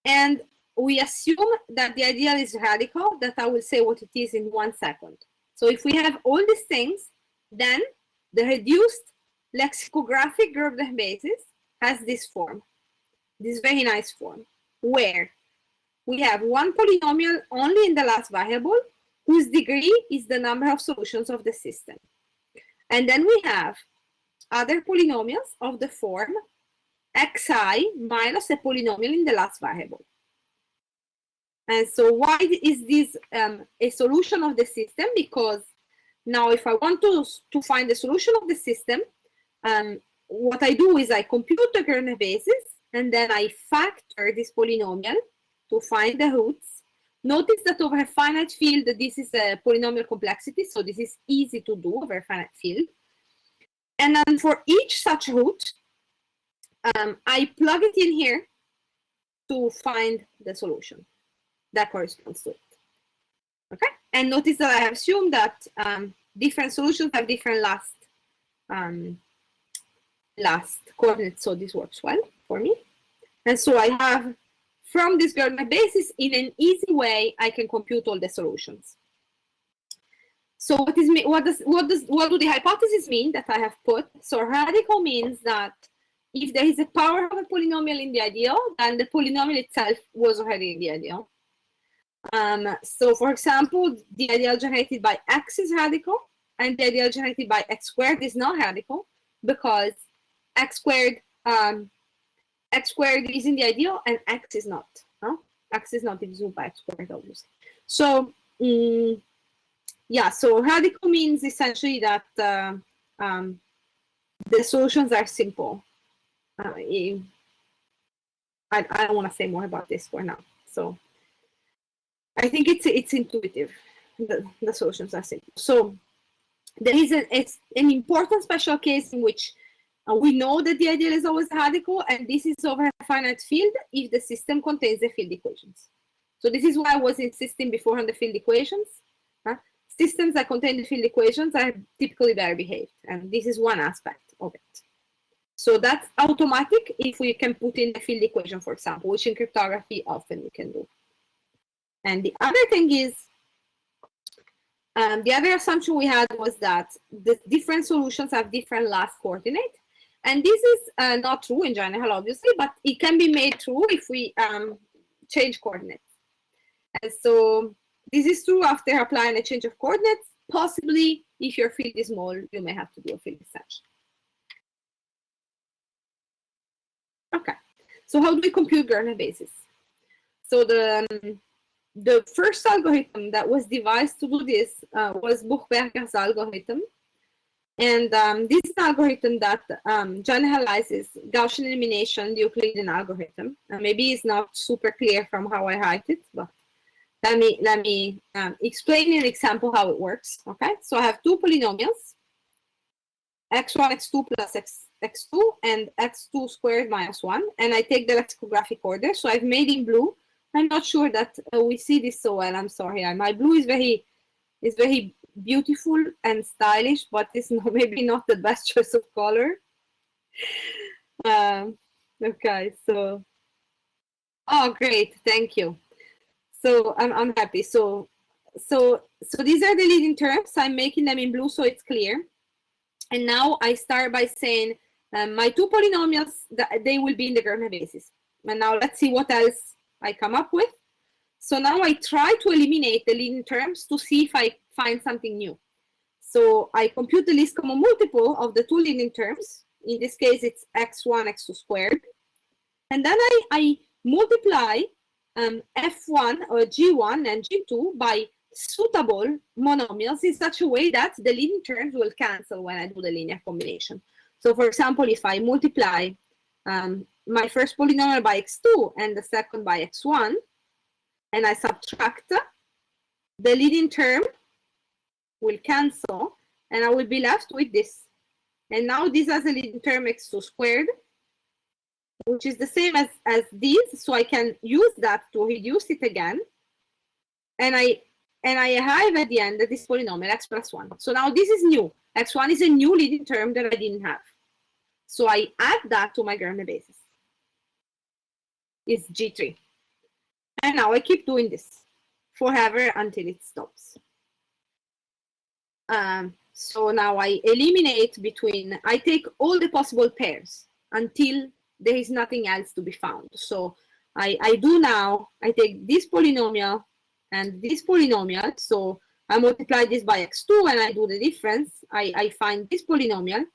And we assume that the ideal is radical, that I will say what it is in 1 second. So if we have all these things, then the reduced lexicographic Groebner basis has this form, this very nice form, where we have one polynomial only in the last variable, whose degree is the number of solutions of the system. And then we have other polynomials of the form xi minus a polynomial in the last variable. And so why is this a solution of the system? Because now if I want to find the solution of the system, what I do is I compute the Groebner basis, and then I factor this polynomial to find the roots. Notice that over a finite field, this is a polynomial complexity, so this is easy to do over a finite field. And then for each such root, I plug it in here to find the solution that corresponds to it. Okay? And notice that I have assumed that different solutions have different last coordinates, so this works well for me. And so I have, from this Groebner basis, in an easy way, I can compute all the solutions. So what do the hypotheses mean that I have put? So radical means that if there is a power of a polynomial in the ideal, then the polynomial itself was already in the ideal. So for example, the ideal generated by x is radical, and the ideal generated by x squared is not radical, because x squared is in the ideal and x is not. No? X is not divisible by x squared, obviously. So yeah, so radical means essentially that the solutions are simple. I don't want to say more about this for now. So I think it's intuitive. The solutions are simple. So there is an important special case in which we know that the ideal is always radical, and this is over a finite field if the system contains the field equations. So this is why I was insisting before on the field equations. Systems that contain the field equations are typically better behaved, and this is one aspect of it. So that's automatic if we can put in the field equation, for example, which in cryptography often we can do. And the other thing is, the other assumption we had was that the different solutions have different last coordinate. And this is not true in general, obviously, but it can be made true if we change coordinates. And so this is true after applying a change of coordinates. Possibly, if your field is small, you may have to do a field extension. Okay, so how do we compute Groebner basis? So the first algorithm that was devised to do this was Buchberger's algorithm. And this is an algorithm that generalizes Gaussian elimination, the Euclidean algorithm. Maybe it's not super clear from how I write it, but let me explain in an example how it works. Okay, so I have two polynomials, x1, x2 plus x2, and x2 squared minus 1, and I take the lexicographic order. So I've made in blue. I'm not sure that we see this so well. I'm sorry. My blue is very beautiful and stylish, but it's maybe not the best choice of color. Okay, so great, thank you. So I'm happy. So these are the leading terms. I'm making them in blue so it's clear. And now I start by saying my two polynomials, they will be in the Groebner basis. And now let's see what else I come up with. So now I try to eliminate the leading terms to see if I find something new. So I compute the least common multiple of the two leading terms. In this case, it's x1, x2 squared. And then I multiply f1 or g1 and g2 by suitable monomials in such a way that the leading terms will cancel when I do the linear combination. So for example, if I multiply my first polynomial by x2 and the second by x1, and I subtract, the leading term will cancel, and I will be left with this. And now this has a leading term x2 squared, which is the same as this, so I can use that to reduce it again. And I arrive at the end at this polynomial, x plus 1. So now this is new. x1 is a new leading term that I didn't have. So I add that to my Groebner basis. It's G3. And now I keep doing this forever until it stops. So now I eliminate between, I take all the possible pairs until there is nothing else to be found. So I do now, I take this polynomial and this polynomial. So I multiply this by x2 and I do the difference. I find this polynomial,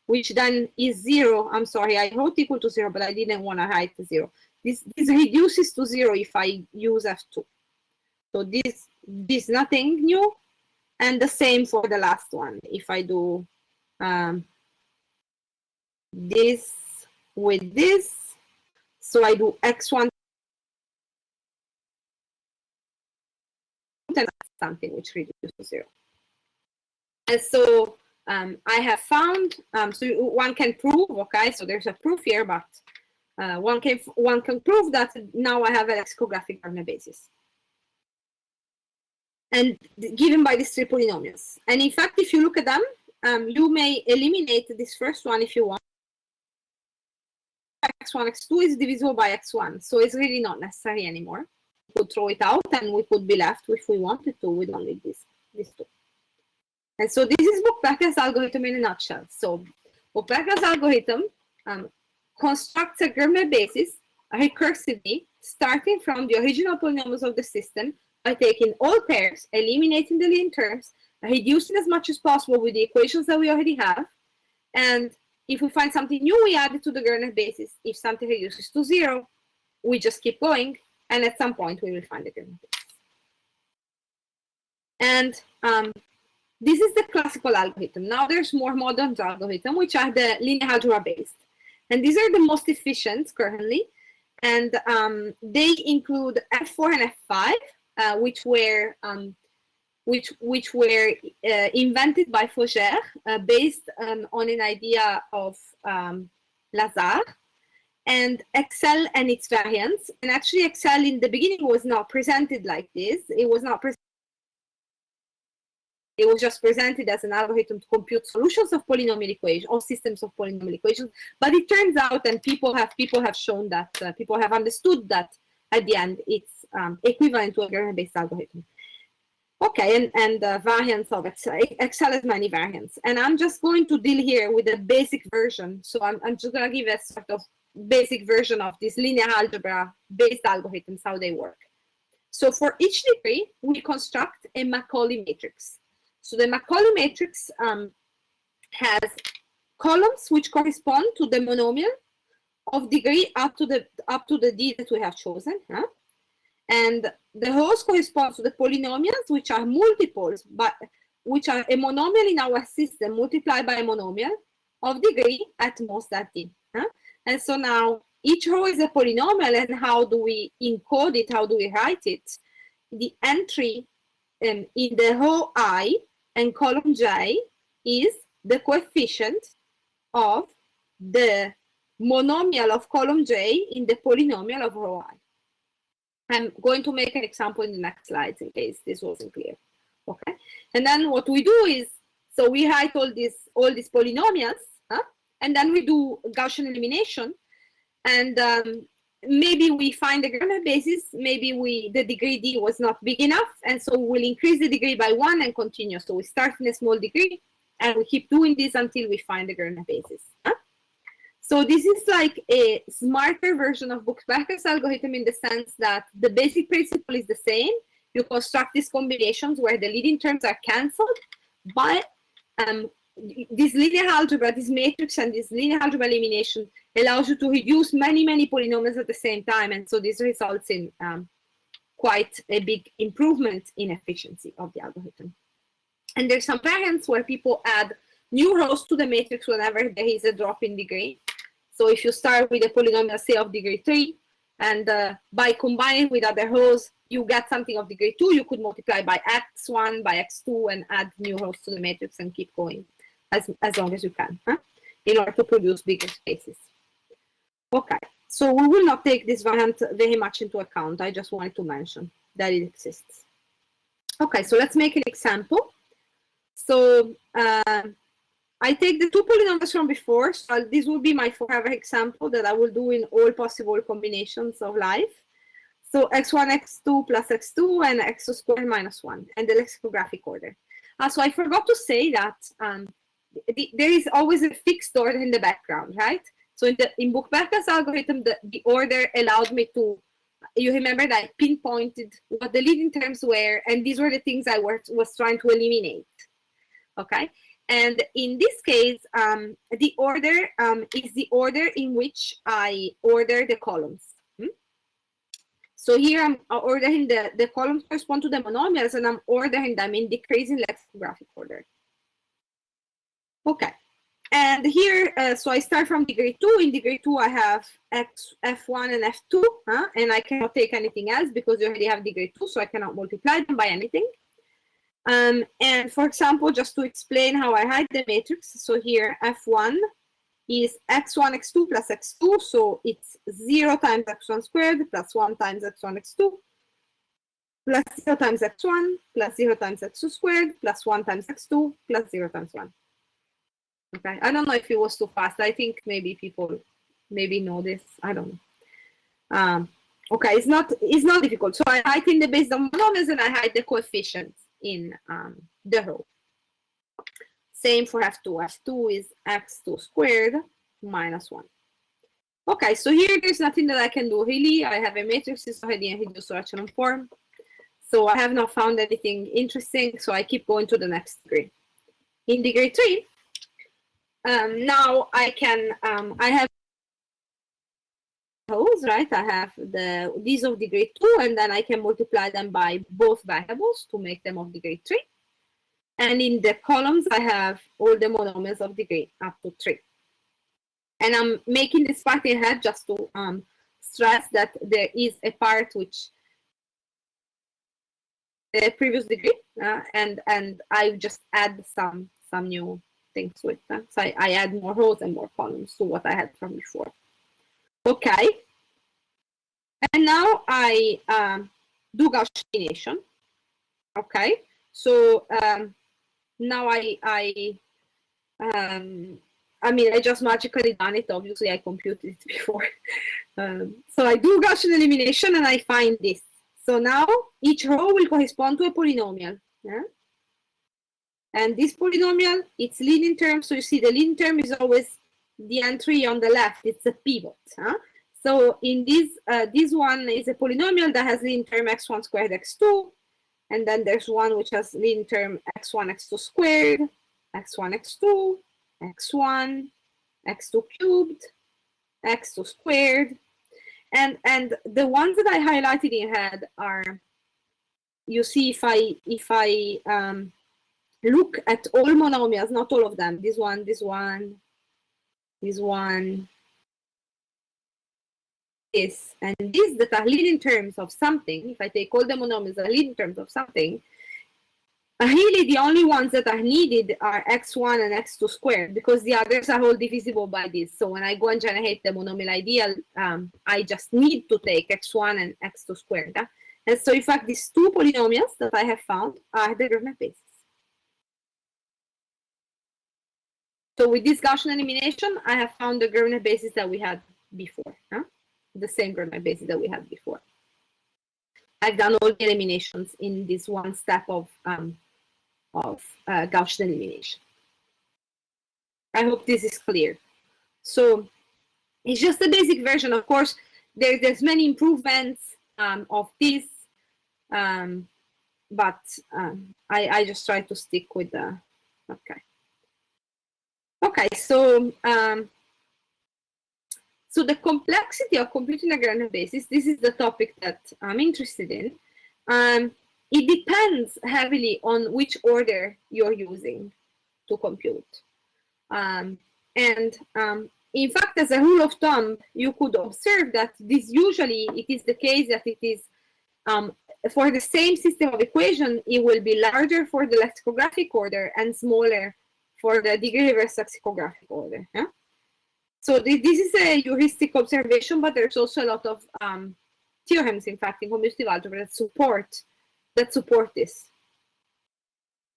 which then is 0. I'm sorry, I wrote equal to 0, but I didn't want to write 0. This reduces to 0 if I use f2. So this nothing new. And the same for the last one. If I do this with this, so I do x1 and something which reduces to 0. And so I have found, so one can prove, okay, so there's a proof here, but one can prove that now I have a lexicographic Gaussian basis. And given by these three polynomials. And in fact, if you look at them, you may eliminate this first one if you want. x1, x2 is divisible by x1, so it's really not necessary anymore. We could throw it out and we could be left, if we wanted to, with only these two. And so this is Buchberger's algorithm in a nutshell. So Buchberger's algorithm constructs a Groebner basis recursively, starting from the original polynomials of the system, by taking all pairs, eliminating the leading terms, reducing as much as possible with the equations that we already have. And if we find something new, we add it to the Groebner basis. If something reduces to 0, we just keep going. And at some point, we will find the Groebner basis. And this is the classical algorithm. Now there's more modern algorithms, which are the linear algebra based. And these are the most efficient currently. And they include F4 and F5. Which were invented by Fougère based on an idea of Lazare, and Excel and its variants. And actually, Excel in the beginning was not presented like this. It was not presented. It was just presented as an algorithm to compute solutions of polynomial equations or systems of polynomial equations. But it turns out, and people have shown that people have understood that at the end it's equivalent to a Groebner-based algorithm. Okay, and variants of Excel. Excel has many variants. And I'm just going to deal here with the basic version. So I'm just going to give a sort of basic version of this linear algebra-based algorithms, how they work. So for each degree, we construct a Macaulay matrix. So the Macaulay matrix has columns which correspond to the monomial of degree up to the d that we have chosen. And the rows correspond to the polynomials, which are multiples, but which are a monomial in our system multiplied by a monomial of degree at most at d. And so now each row is a polynomial, and how do we encode it? How do we write it? The entry in the row I and column j is the coefficient of the monomial of column j in the polynomial of row I. I'm going to make an example in the next slides in case this wasn't clear. Okay, and then what we do is, so we write all these polynomials, and then we do Gaussian elimination, and maybe we find the Groebner basis. Maybe the degree d was not big enough, and so we'll increase the degree by 1 and continue. So we start in a small degree, and we keep doing this until we find the Groebner basis. So this is like a smarter version of Buchberger's algorithm in the sense that the basic principle is the same. You construct these combinations where the leading terms are cancelled, but this linear algebra, this matrix and this linear algebra elimination allows you to reduce many, many polynomials at the same time. And so this results in quite a big improvement in efficiency of the algorithm. And there's some variants where people add new rows to the matrix whenever there is a drop in degree. So if you start with a polynomial, say, of degree 3, and by combining with other rows, you get something of degree 2, you could multiply by x1, by x2, and add new rows to the matrix and keep going as long as you can, in order to produce bigger spaces. Okay, so we will not take this variant very much into account. I just wanted to mention that it exists. Okay, so let's make an example. So I take the two polynomials from before, so this will be my forever example that I will do in all possible combinations of life. So x1, x2 plus x2 and x squared minus 1, and the lexicographic order. So I forgot to say that there is always a fixed order in the background, right? So in Buchberger's algorithm, the order allowed me to, you remember that I pinpointed what the leading terms were, and these were the things I was trying to eliminate, okay? And in this case, the order is the order in which I order the columns. So here I'm ordering the columns correspond to the monomials, and I'm ordering them in decreasing lexicographic order. Okay, and here, so I start from degree 2. In degree 2, I have f1 and f2, and I cannot take anything else because you already have degree 2, so I cannot multiply them by anything. And for example, just to explain how I hide the matrix, so here f1 is x1, x2 plus x2, so it's 0 times x1 squared plus 1 times x1, x2, plus 0 times x1, plus 0 times x2 squared, plus 1 times x2, plus 0 times 1. Okay, I don't know if it was too fast. I think maybe people maybe know this. I don't know. Okay, it's not difficult. So I hide in the base of monomials and I hide the coefficients in the row. Same for f2. f2 is x2 squared minus 1. Okay, so here there's nothing that I can do really. I have a matrix is already in reduced to echelon form. So I have not found anything interesting, so I keep going to the next degree. In degree 3, now I can, I have rows, right? I have these of degree 2, and then I can multiply them by both variables to make them of degree 3. And in the columns, I have all the monomials of degree up to 3. And I'm making this part in head just to stress that there is a part which the previous degree, and I just add some new things with them. So I add more rows and more columns to what I had from before. Okay. And now I do Gaussian elimination. Okay. So now I mean, I just magically done it. Obviously, I computed it before. So I do Gaussian elimination and I find this. So now each row will correspond to a polynomial. Yeah? And this polynomial, its leading term. So you see the leading term is always the entry on the left. It's a pivot. So in this one is a polynomial that has leading term x1 squared x2. And then there's one which has leading term x1 x2 squared, x1 x2, x1, x2 cubed, x2 squared. And the ones that I highlighted in red are, you see, if I look at all monomials, not all of them, this one, this one, this one, this, and these that are leading terms of something, if I take all the monomials that are leading terms of something, really the only ones that are needed are x1 and x2 squared, because the others are all divisible by this. So when I go and generate the monomial ideal, I just need to take x1 and x2 squared. And so in fact, these two polynomials that I have found are the Groebner basis. So with this Gaussian elimination, I have found the Groebner basis that we had before. The same Groebner basis that we had before. I've done all the eliminations in this one step of Gaussian elimination. I hope this is clear. So it's just a basic version. Of course, there's many improvements of this, but I just try to stick with the, okay. Okay, so so the complexity of computing a Groebner basis, this is the topic that I'm interested in. It depends heavily on which order you're using to compute. In fact, as a rule of thumb, you could observe that this usually, it is the case that it is, for the same system of equation, it will be larger for the lexicographic order and smaller for the degree reverse lexicographic order. Yeah? So this is a heuristic observation, but there's also a lot of theorems, in fact, in commutative algebra that support this.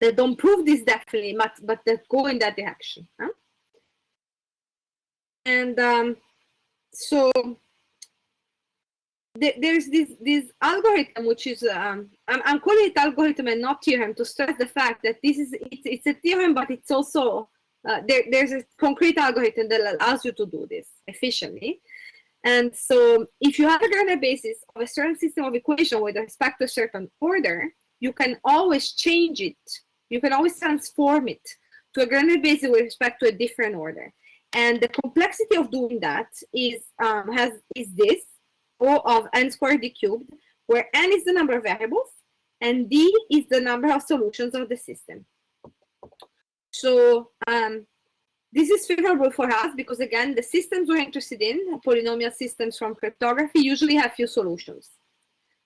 They don't prove this definitely, but that go in that direction. Huh? And so there's this algorithm, which is I'm calling it algorithm and not theorem to stress the fact that it's a theorem, but it's also there's a concrete algorithm that allows you to do this efficiently. And so if you have a Gaussian basis of a certain system of equation with respect to a certain order, you can always change it. You can always transform it to a Gaussian basis with respect to a different order. And the complexity of doing that is this, O of n squared d cubed, where n is the number of variables and d is the number of solutions of the system. So this is favorable for us because, again, the systems we're interested in, polynomial systems from cryptography, usually have few solutions.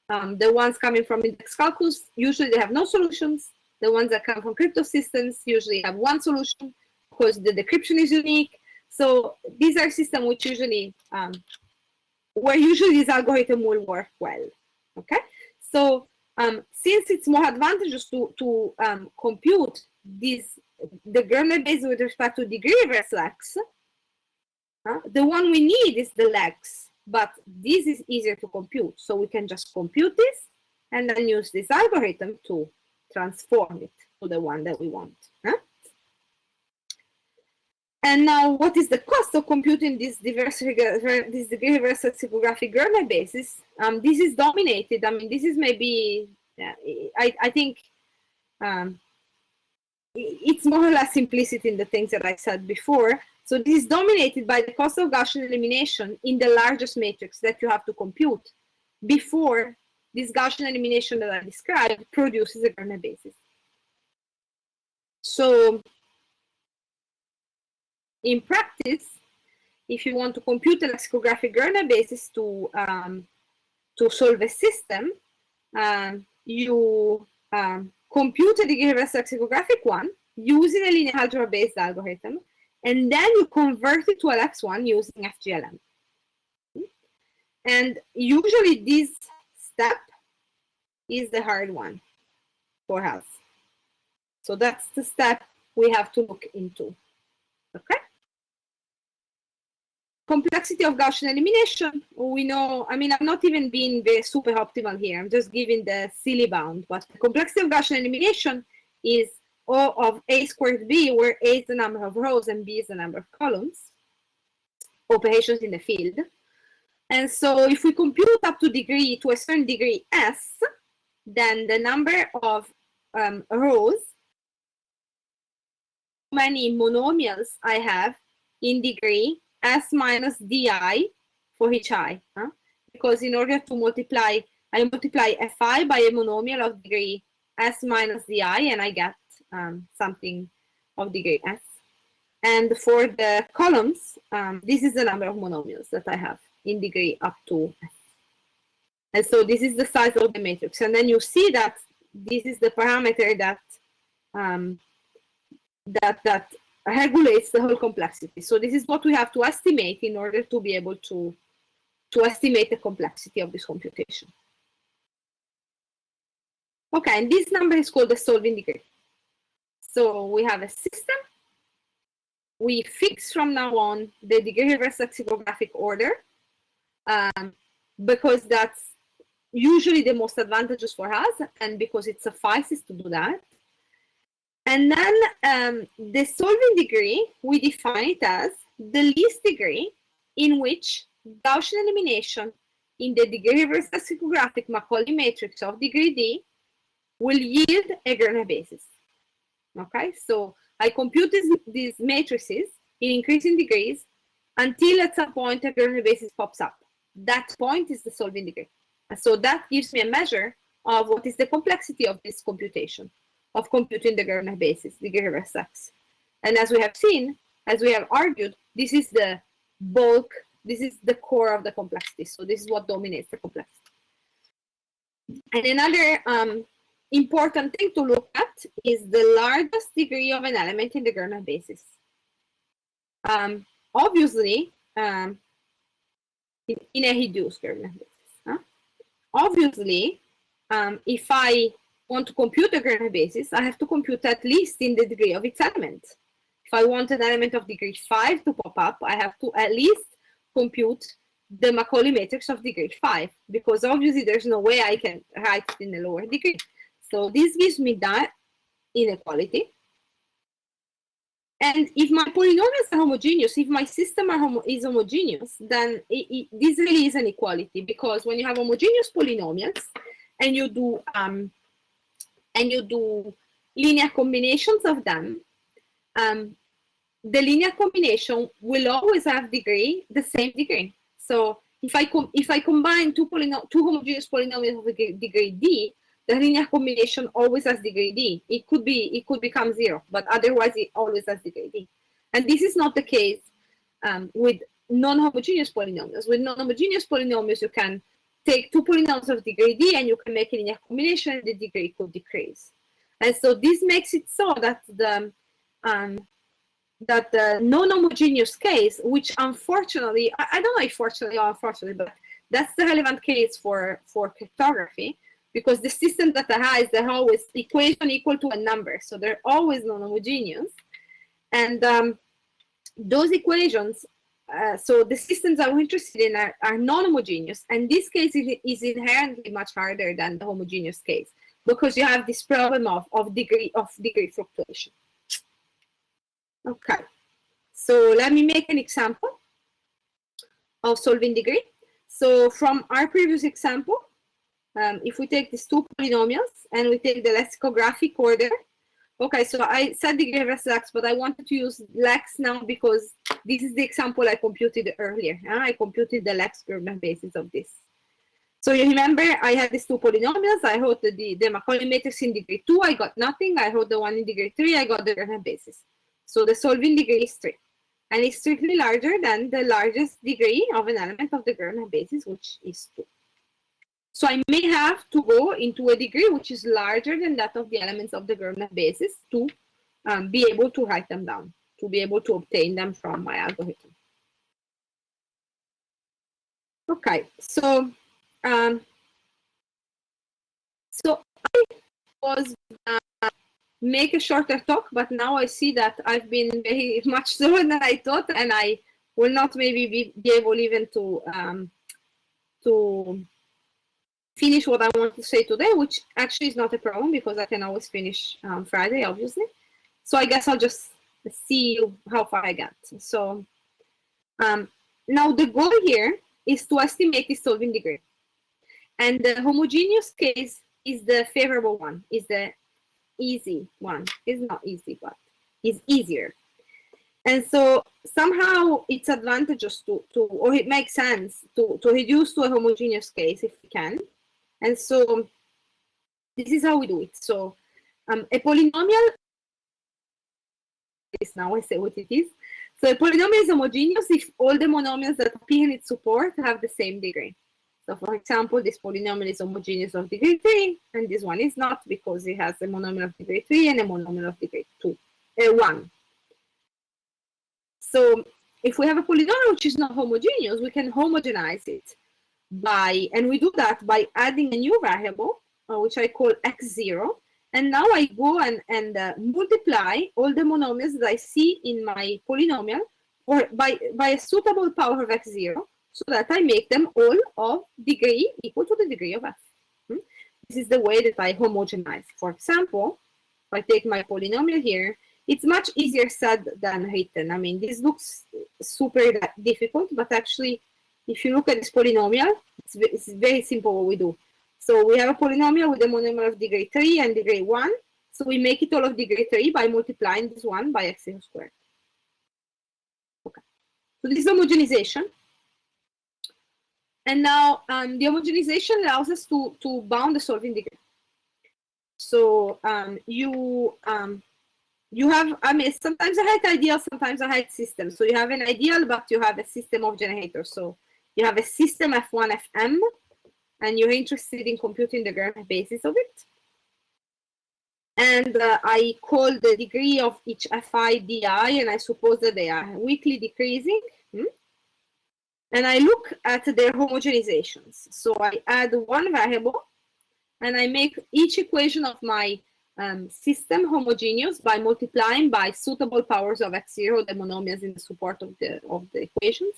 The ones coming from index calculus, usually they have no solutions. The ones that come from crypto systems usually have one solution because the decryption is unique. So these are systems which usually, where usually this algorithm will work well. Okay, so since it's more advantageous to compute the Gaussian basis with respect to degree versus x, the one we need is the lex, but this is easier to compute. So we can just compute this and then use this algorithm to transform it to the one that we want. And now, what is the cost of computing this degree versus lexicographic Gaussian basis? This is dominated. I mean, this is maybe, I think it's more or less implicit in the things that I said before. So this is dominated by the cost of Gaussian elimination in the largest matrix that you have to compute before this Gaussian elimination that I described produces a Gaussian basis. So in practice, if you want to compute a lexicographic Gaussian basis to solve a system, you compute a degree versus lexicographic one using a linear algebra-based algorithm, and then you convert it to a LX1 using FGLM. And usually this step is the hard one for us. So that's the step we have to look into. Okay? Complexity of Gaussian elimination, we know, I mean, I'm not even being very super optimal here. I'm just giving the silly bound. But the complexity of Gaussian elimination is O of A squared B, where A is the number of rows and B is the number of columns, operations in the field. And so if we compute up to a certain degree S, then the number of rows, how many monomials I have in degree S minus di for each I. Because in order to multiply, I multiply fi by a monomial of degree S minus di, and I get something of degree S. And for the columns, this is the number of monomials that I have in degree up to S. And so this is the size of the matrix. And then you see that this is the parameter that that regulates the whole complexity. So this is what we have to estimate in order to be able to estimate the complexity of this computation. Okay, and this number is called the solving degree. So we have a system. We fix from now on the degree versus lexicographic order because that's usually the most advantageous for us and because it suffices to do that. And then the solving degree, we define it as the least degree in which Gaussian elimination in the degree versus lexicographic Macaulay matrix of degree D will yield a Gaussian basis. Okay, so I compute these matrices in increasing degrees until at some point a Gaussian basis pops up. That point is the solving degree. And so that gives me a measure of what is the complexity of this computation, of computing the Gaussian basis, degree versus x. And as we have seen, as we have argued, this is the bulk, this is the core of the complexity. So this is what dominates the complexity. And another important thing to look at is the largest degree of an element in the Gaussian basis. Obviously, in a reduced Gaussian basis. Obviously, if I want to compute a Gaussian basis, I have to compute at least in the degree of its element. If I want an element of degree 5 to pop up, I have to at least compute the Macaulay matrix of degree 5, because obviously there's no way I can write it in a lower degree. So this gives me that inequality. And if my polynomials are homogeneous, if my system is homogeneous, then this really is an equality, because when you have homogeneous polynomials and you do linear combinations of them, the linear combination will always have the same degree. So if I combine two homogeneous polynomials of degree d, the linear combination always has degree d. It could become 0, but otherwise it always has degree d. And this is not the case with non-homogeneous polynomials. With non-homogeneous polynomials, you can take two polynomials of degree d and you can make a linear combination, and the degree could decrease. And so this makes it so that the non-homogeneous case, which unfortunately, I don't know if fortunately or unfortunately, but that's the relevant case for cryptography, because the system that I have, they're always equation equal to a number. So they're always non-homogeneous. And those equations, so the systems I'm interested in are non-homogeneous. And this case is inherently much harder than the homogeneous case, because you have this problem of degree fluctuation. Okay, so let me make an example of solving degree. So from our previous example, if we take these two polynomials and we take the lexicographic order, okay, so I said degree versus Lex, but I wanted to use Lex now because this is the example I computed earlier. I computed the Lex-Groebner basis of this. So you remember I had these two polynomials. I wrote the Macaulay matrix in degree 2, I got nothing. I wrote the one in degree 3, I got the Groebner basis. So the solving degree is 3. And it's strictly larger than the largest degree of an element of the Groebner basis, which is 2. So I may have to go into a degree which is larger than that of the elements of the Groebner basis to be able to write them down, to be able to obtain them from my algorithm. Okay, so I was make a shorter talk, but now I see that I've been very much slower than I thought, and I will not maybe be able even to finish what I want to say today, which actually is not a problem because I can always finish Friday, obviously. So I guess I'll just see how far I got. So now the goal here is to estimate the solving degree. And the homogeneous case is the favorable one, is the easy one. It's not easy, but it's easier. And so somehow it's advantageous or it makes sense to reduce to a homogeneous case if we can. And so this is how we do it. So a polynomial is now I say what it is. So a polynomial is homogeneous if all the monomials that appear in its support have the same degree. So for example, this polynomial is homogeneous of degree 3, and this one is not because it has a monomial of degree 3 and a monomial of degree 1. So if we have a polynomial which is not homogeneous, we can homogenize it and we do that by adding a new variable, which I call x0. And now I go and multiply all the monomials that I see in my polynomial or by a suitable power of x0, so that I make them all of degree equal to the degree of f. This is the way that I homogenize. For example, if I take my polynomial here, it's much easier said than written. I mean, this looks super difficult, but actually, if you look at this polynomial, it's very simple what we do. So we have a polynomial with a monomial of degree 3 and degree 1. So we make it all of degree 3 by multiplying this one by x0 squared. Okay. So this is homogenization. And now the homogenization allows us to bound the solving degree. So you have, I mean, sometimes I write ideal, sometimes I write system. So you have an ideal, but you have a system of generators. So you have a system F1, Fm, and you're interested in computing the Groebner basis of it. And I call the degree of each Fi di, and I suppose that they are weakly decreasing. And I look at their homogenizations. So I add one variable, and I make each equation of my system homogeneous by multiplying by suitable powers of x0 the monomials in the support of the equations.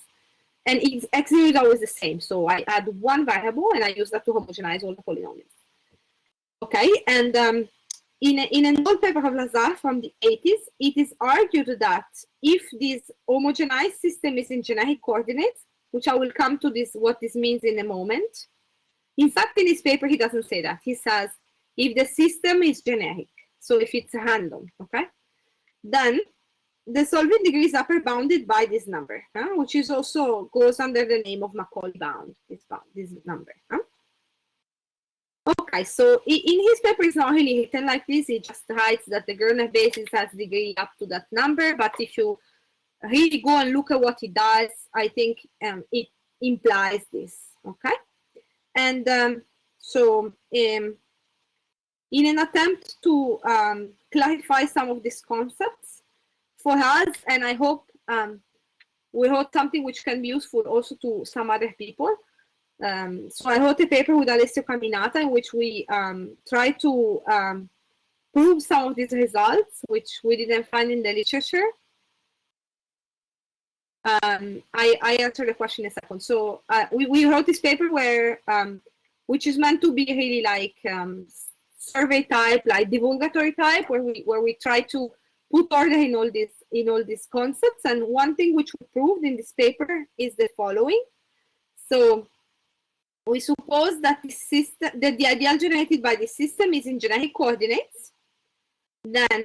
and x0 is always the same. So I add one variable and I use that to homogenize all the polynomials. Okay, and in an old paper of Lazare from the 80s, it is argued that if this homogenized system is in generic coordinates, which I will come to this, what this means in a moment. In fact, in his paper, he doesn't say that. He says, if the system is generic, so if it's random, okay, then the solving degree is upper bounded by this number, which is also goes under the name of Macaulay bound, this number. Okay, so in his paper, it's not really written like this. He just writes that the Groebner basis has degree up to that number. But if you really go and look at what he does, I think it implies this. Okay, and so in an attempt to clarify some of these concepts for us, and I hope we wrote something which can be useful also to some other people. So I wrote a paper with Alessio Caminata in which we try to prove some of these results, which we didn't find in the literature. I answer the question in a second. So we wrote this paper where, which is meant to be really like survey type, like divulgatory type, where we try to put order in all these concepts. And one thing which we proved in this paper is the following. So we suppose that the system, that the ideal generated by the system is in generic coordinates. Then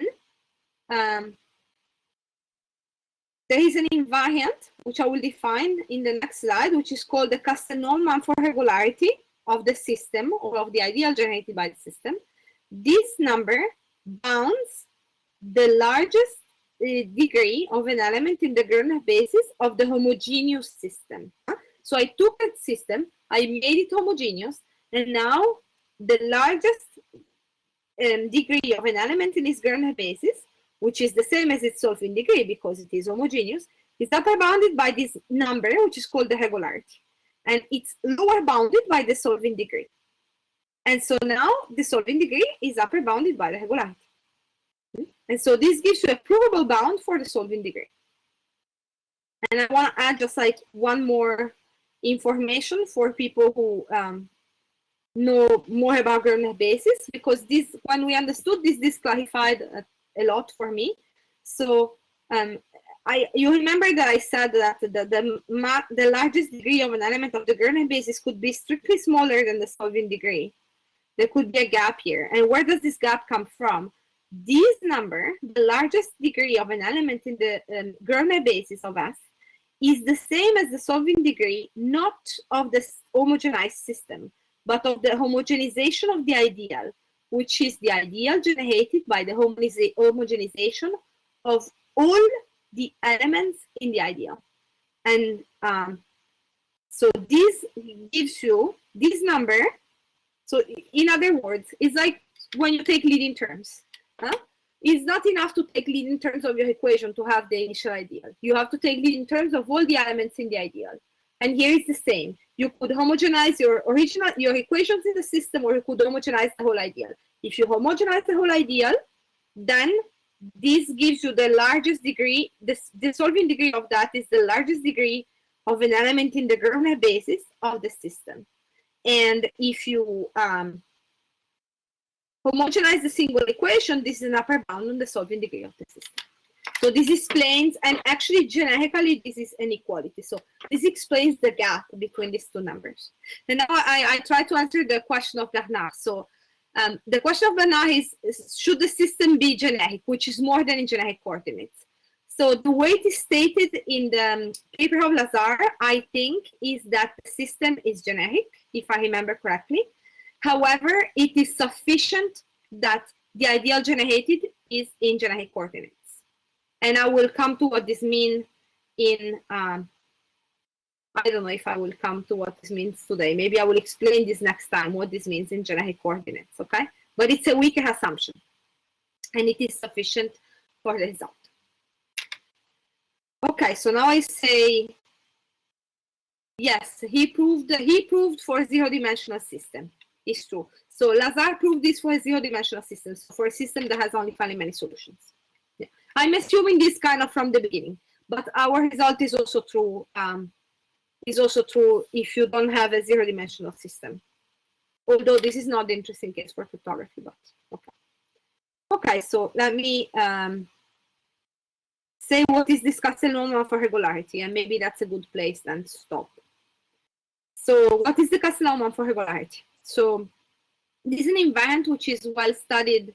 there is an invariant, which I will define in the next slide, which is called the Castelnau for regularity of the system or of the ideal generated by the system. This number bounds the largest degree of an element in the Groebner basis of the homogeneous system. So I took that system, I made it homogeneous, and now the largest degree of an element in its Groebner basis, which is the same as its solving degree because it is homogeneous, is upper bounded by this number, which is called the regularity. And it's lower bounded by the solving degree. And so now the solving degree is upper bounded by the regularity. And so this gives you a provable bound for the solving degree. And I want to add just like one more information for people who know more about Groebner basis, because this, when we understood this, this clarified a lot for me. So you remember that I said that the largest degree of an element of the Groebner basis could be strictly smaller than the solving degree. There could be a gap here. And where does this gap come from? This number, the largest degree of an element in the Groebner basis of S, is the same as the solving degree, not of the homogenized system, but of the homogenization of the ideal, which is the ideal generated by the homogenization of all the elements in the ideal. And so this gives you this number. So in other words, it's like when you take leading terms. It's not enough to take leading terms of your equation to have the initial ideal. You have to take leading terms of all the elements in the ideal. And here is the same. You could homogenize your equations in the system, or you could homogenize the whole ideal. If you homogenize the whole ideal, then this gives you the largest degree. The solving degree of that is the largest degree of an element in the Groebner basis of the system. And if you homogenize the single equation, this is an upper bound on the solving degree of the system. So this explains, and actually generically this is an equality. So this explains the gap between these two numbers. And now I try to answer the question of Bernard. So the question of Bernard is should the system be generic, which is more than in generic coordinates? So the way it is stated in the paper of Lazare, I think, is that the system is generic, if I remember correctly. However, it is sufficient that the ideal generated is in generic coordinates. And I will come to what this means in, I don't know if I will come to what this means today. Maybe I will explain this next time, what this means in generic coordinates, okay? But it's a weaker assumption. And it is sufficient for the result. Okay, so now I say, yes, he proved for a zero-dimensional system. It's true. So Lazare proved this for a zero-dimensional system, so for a system that has only finitely many solutions. Yeah. I'm assuming this kind of from the beginning, but our result is also true is also true if you don't have a zero-dimensional system. Although this is not the interesting case for cryptography, but okay. Okay, so let me say what is this Castle normal for regularity, and maybe that's a good place then to stop. So what is the Castle normal for regularity? So this is an invariant which is well studied.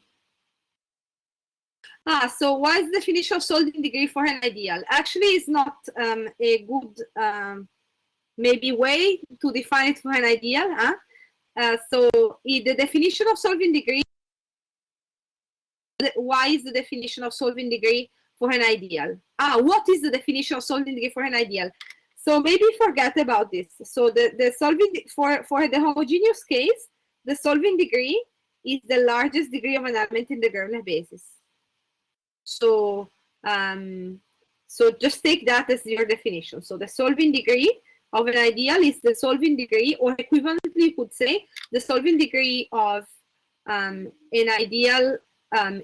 So what is the definition of solving degree for an ideal? Actually, it's not a good maybe way to define it for an ideal. So the definition of solving degree, why is the definition of solving degree for an ideal? What is the definition of solving degree for an ideal? So maybe forget about this. So the solving for the homogeneous case, the solving degree is the largest degree of an element in the Groebner basis. So so just take that as your definition. So the solving degree of an ideal is the solving degree, or equivalently you could say the solving degree of an ideal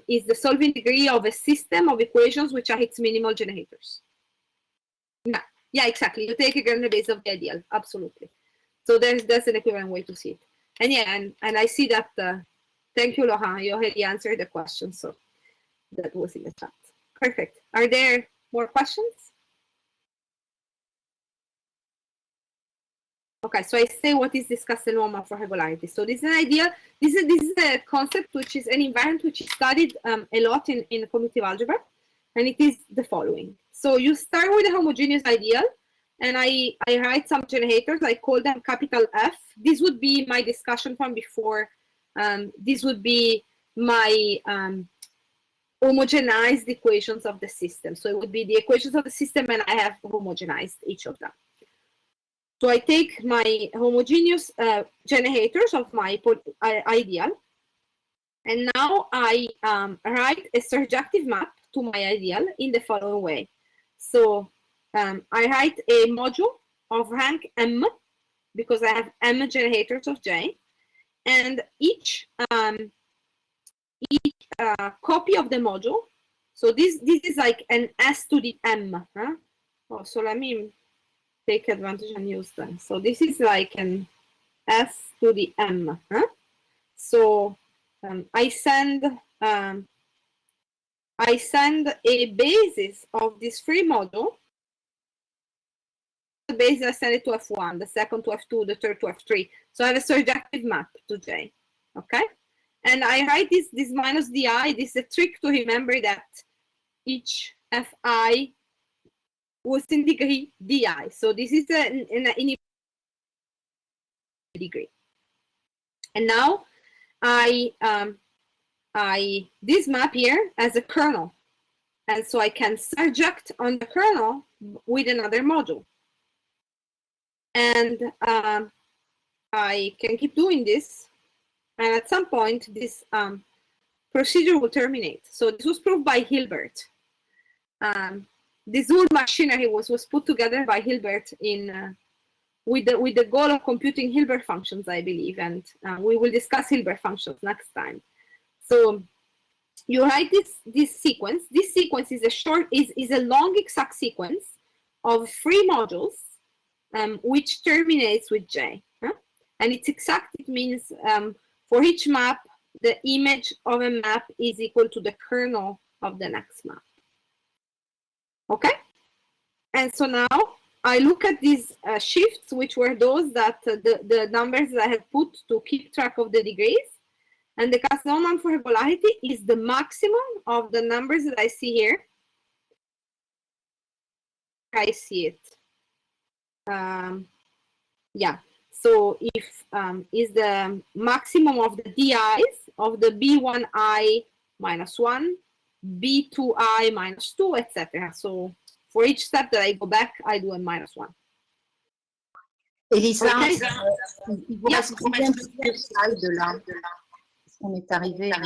is the solving degree of a system of equations which are its minimal generators. Yeah, exactly. You take a Groebner base of the ideal, absolutely. So that's an equivalent way to see it. And yeah, and I see that. Thank you, Laurent. You already answered the question, so that was in the chat. Perfect. Are there more questions? Okay, so I say what is this Castle normal for regularity. So this is an idea. This is a concept which is an invariant which is studied a lot in commutative algebra, and it is the following. So you start with a homogeneous ideal, and I write some generators. I call them capital F. This would be my discussion from before. This would be my homogenized equations of the system. So it would be the equations of the system, and I have homogenized each of them. So I take my homogeneous generators of my ideal, and now I write a surjective map to my ideal in the following way. So I write a module of rank M, because I have M generators of J, and each copy of the module. So this is like an S to the M. Oh, so let me take advantage and use them. So this is like an S to the M. So I send a basis of this free module. The basis, I send it to F1, the second to F2, the third to F3. So I have a surjective map to J. Okay, and I write this minus di. This is a trick to remember that each Fi was in degree di. So this is in degree. And now this map here as a kernel, and so I can surject on the kernel with another module, and I can keep doing this, and at some point this procedure will terminate. So this was proved by Hilbert. This whole machinery was put together by Hilbert in with the goal of computing Hilbert functions, I believe, and we will discuss Hilbert functions next time. So you write this sequence. This sequence is a long exact sequence of free modules, which terminates with J. And it's exact. It means for each map, the image of a map is equal to the kernel of the next map. Okay? And so now I look at these shifts, which were those that the numbers that I have put to keep track of the degrees. And the Castle normal for regularity is the maximum of the numbers that I see here. I see it. Yeah. So if is the maximum of the di's of the B1i minus 1, B2i minus 2, etc. So for each step that I go back, I do a minus 1. Elisa, Okay. il vous reste combien de slides là? Parce qu'on est arrivé à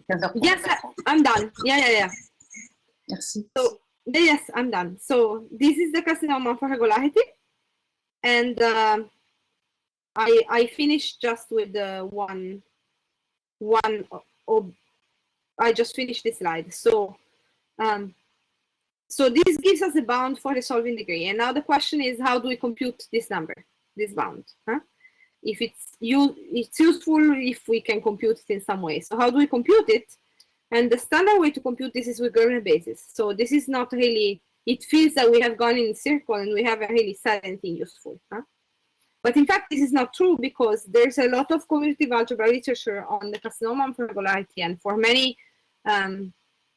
15h30. Yes, I'm done. Yeah. Merci. So yes, I'm done. So this is the Castle normal for regularity, and I finished just with the one. I just finished this slide. So So this gives us a bound for the solving degree. And now the question is, how do we compute this number, this bound? Huh? If it's useful if we can compute it in some way. So how do we compute it? And the standard way to compute this is with Groebner basis. So this is not really, it feels that we have gone in a circle and we haven't really said anything useful. Huh? But in fact, this is not true because there's a lot of commutative algebra literature on the Casanova regularity, and for many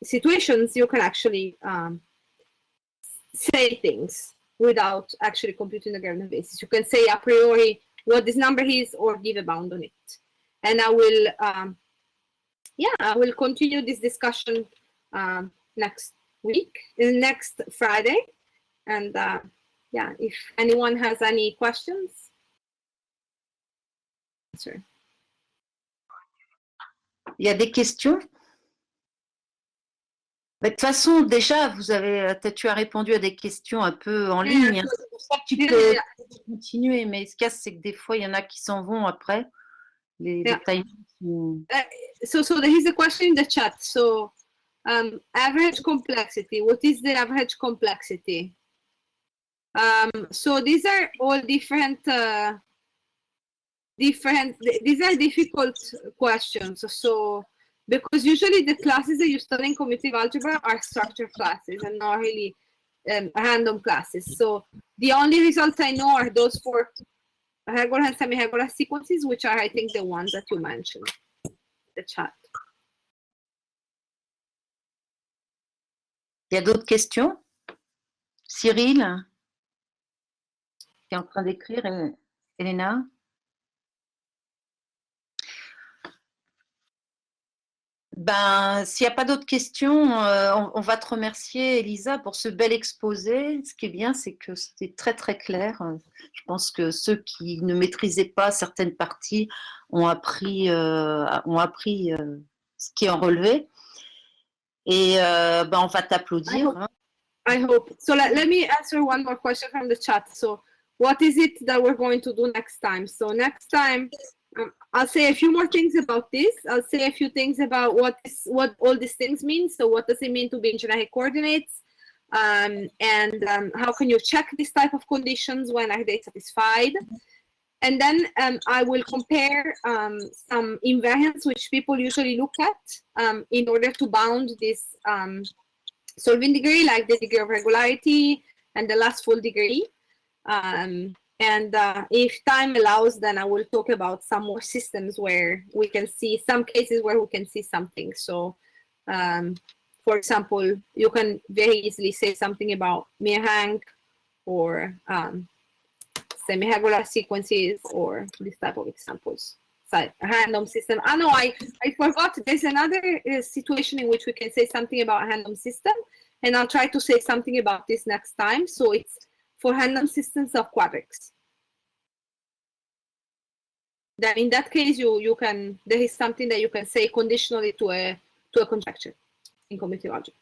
situations, you can actually say things without actually computing the Groebner basis. You can say a priori what this number is or give a bound on it. And I will, I will continue this discussion next week, next Friday. And yeah, if anyone has any questions. Sure. Il y a des questions? De toute façon, déjà, tu as répondu à des questions un peu en ligne. Hein. C'est pour ça que tu peux continuer. Mais ce qu'il y a, c'est que des fois, il y en a qui s'en vont après. Les timings. So there is a question in the chat. So average complexity. What is the average complexity? So these are all different. These are difficult questions. So because usually the classes that you study in commutative algebra are structured classes and not really random classes. So the only results I know are those for regular and semi-regular sequences, which are, I think, the ones that you mentioned in the chat. Il y a d'autres questions? Cyril, qui est en train d'écrire, Elena? Ben, s'il n'y a pas d'autres questions, on va te remercier, Elisa, pour ce bel exposé. Ce qui est bien, c'est que c'était très, très clair. Je pense que ceux qui ne maîtrisaient pas certaines parties ont appris ce qui est en relevé. Et ben, on va t'applaudir. I hope. So let me answer one more question from the chat. So what is it that we're going to do next time? So next time, I'll say a few more things about this. I'll say a few things about what all these things mean. So what does it mean to be in generic coordinates? And how can you check this type of conditions when are they satisfied? And then I will compare some invariants which people usually look at in order to bound this solving degree, like the degree of regularity and the last full degree. And if time allows, then I will talk about some more systems where we can see some cases where we can see something. So, for example, you can very easily say something about Meerhank or semi-regular sequences or this type of examples. So, a random system. Oh no, I forgot. There's another situation in which we can say something about a random system, and I'll try to say something about this next time. So it's for random systems of quadrics. Then in that case, you can, there is something that you can say conditionally to a conjecture in commutative algebra.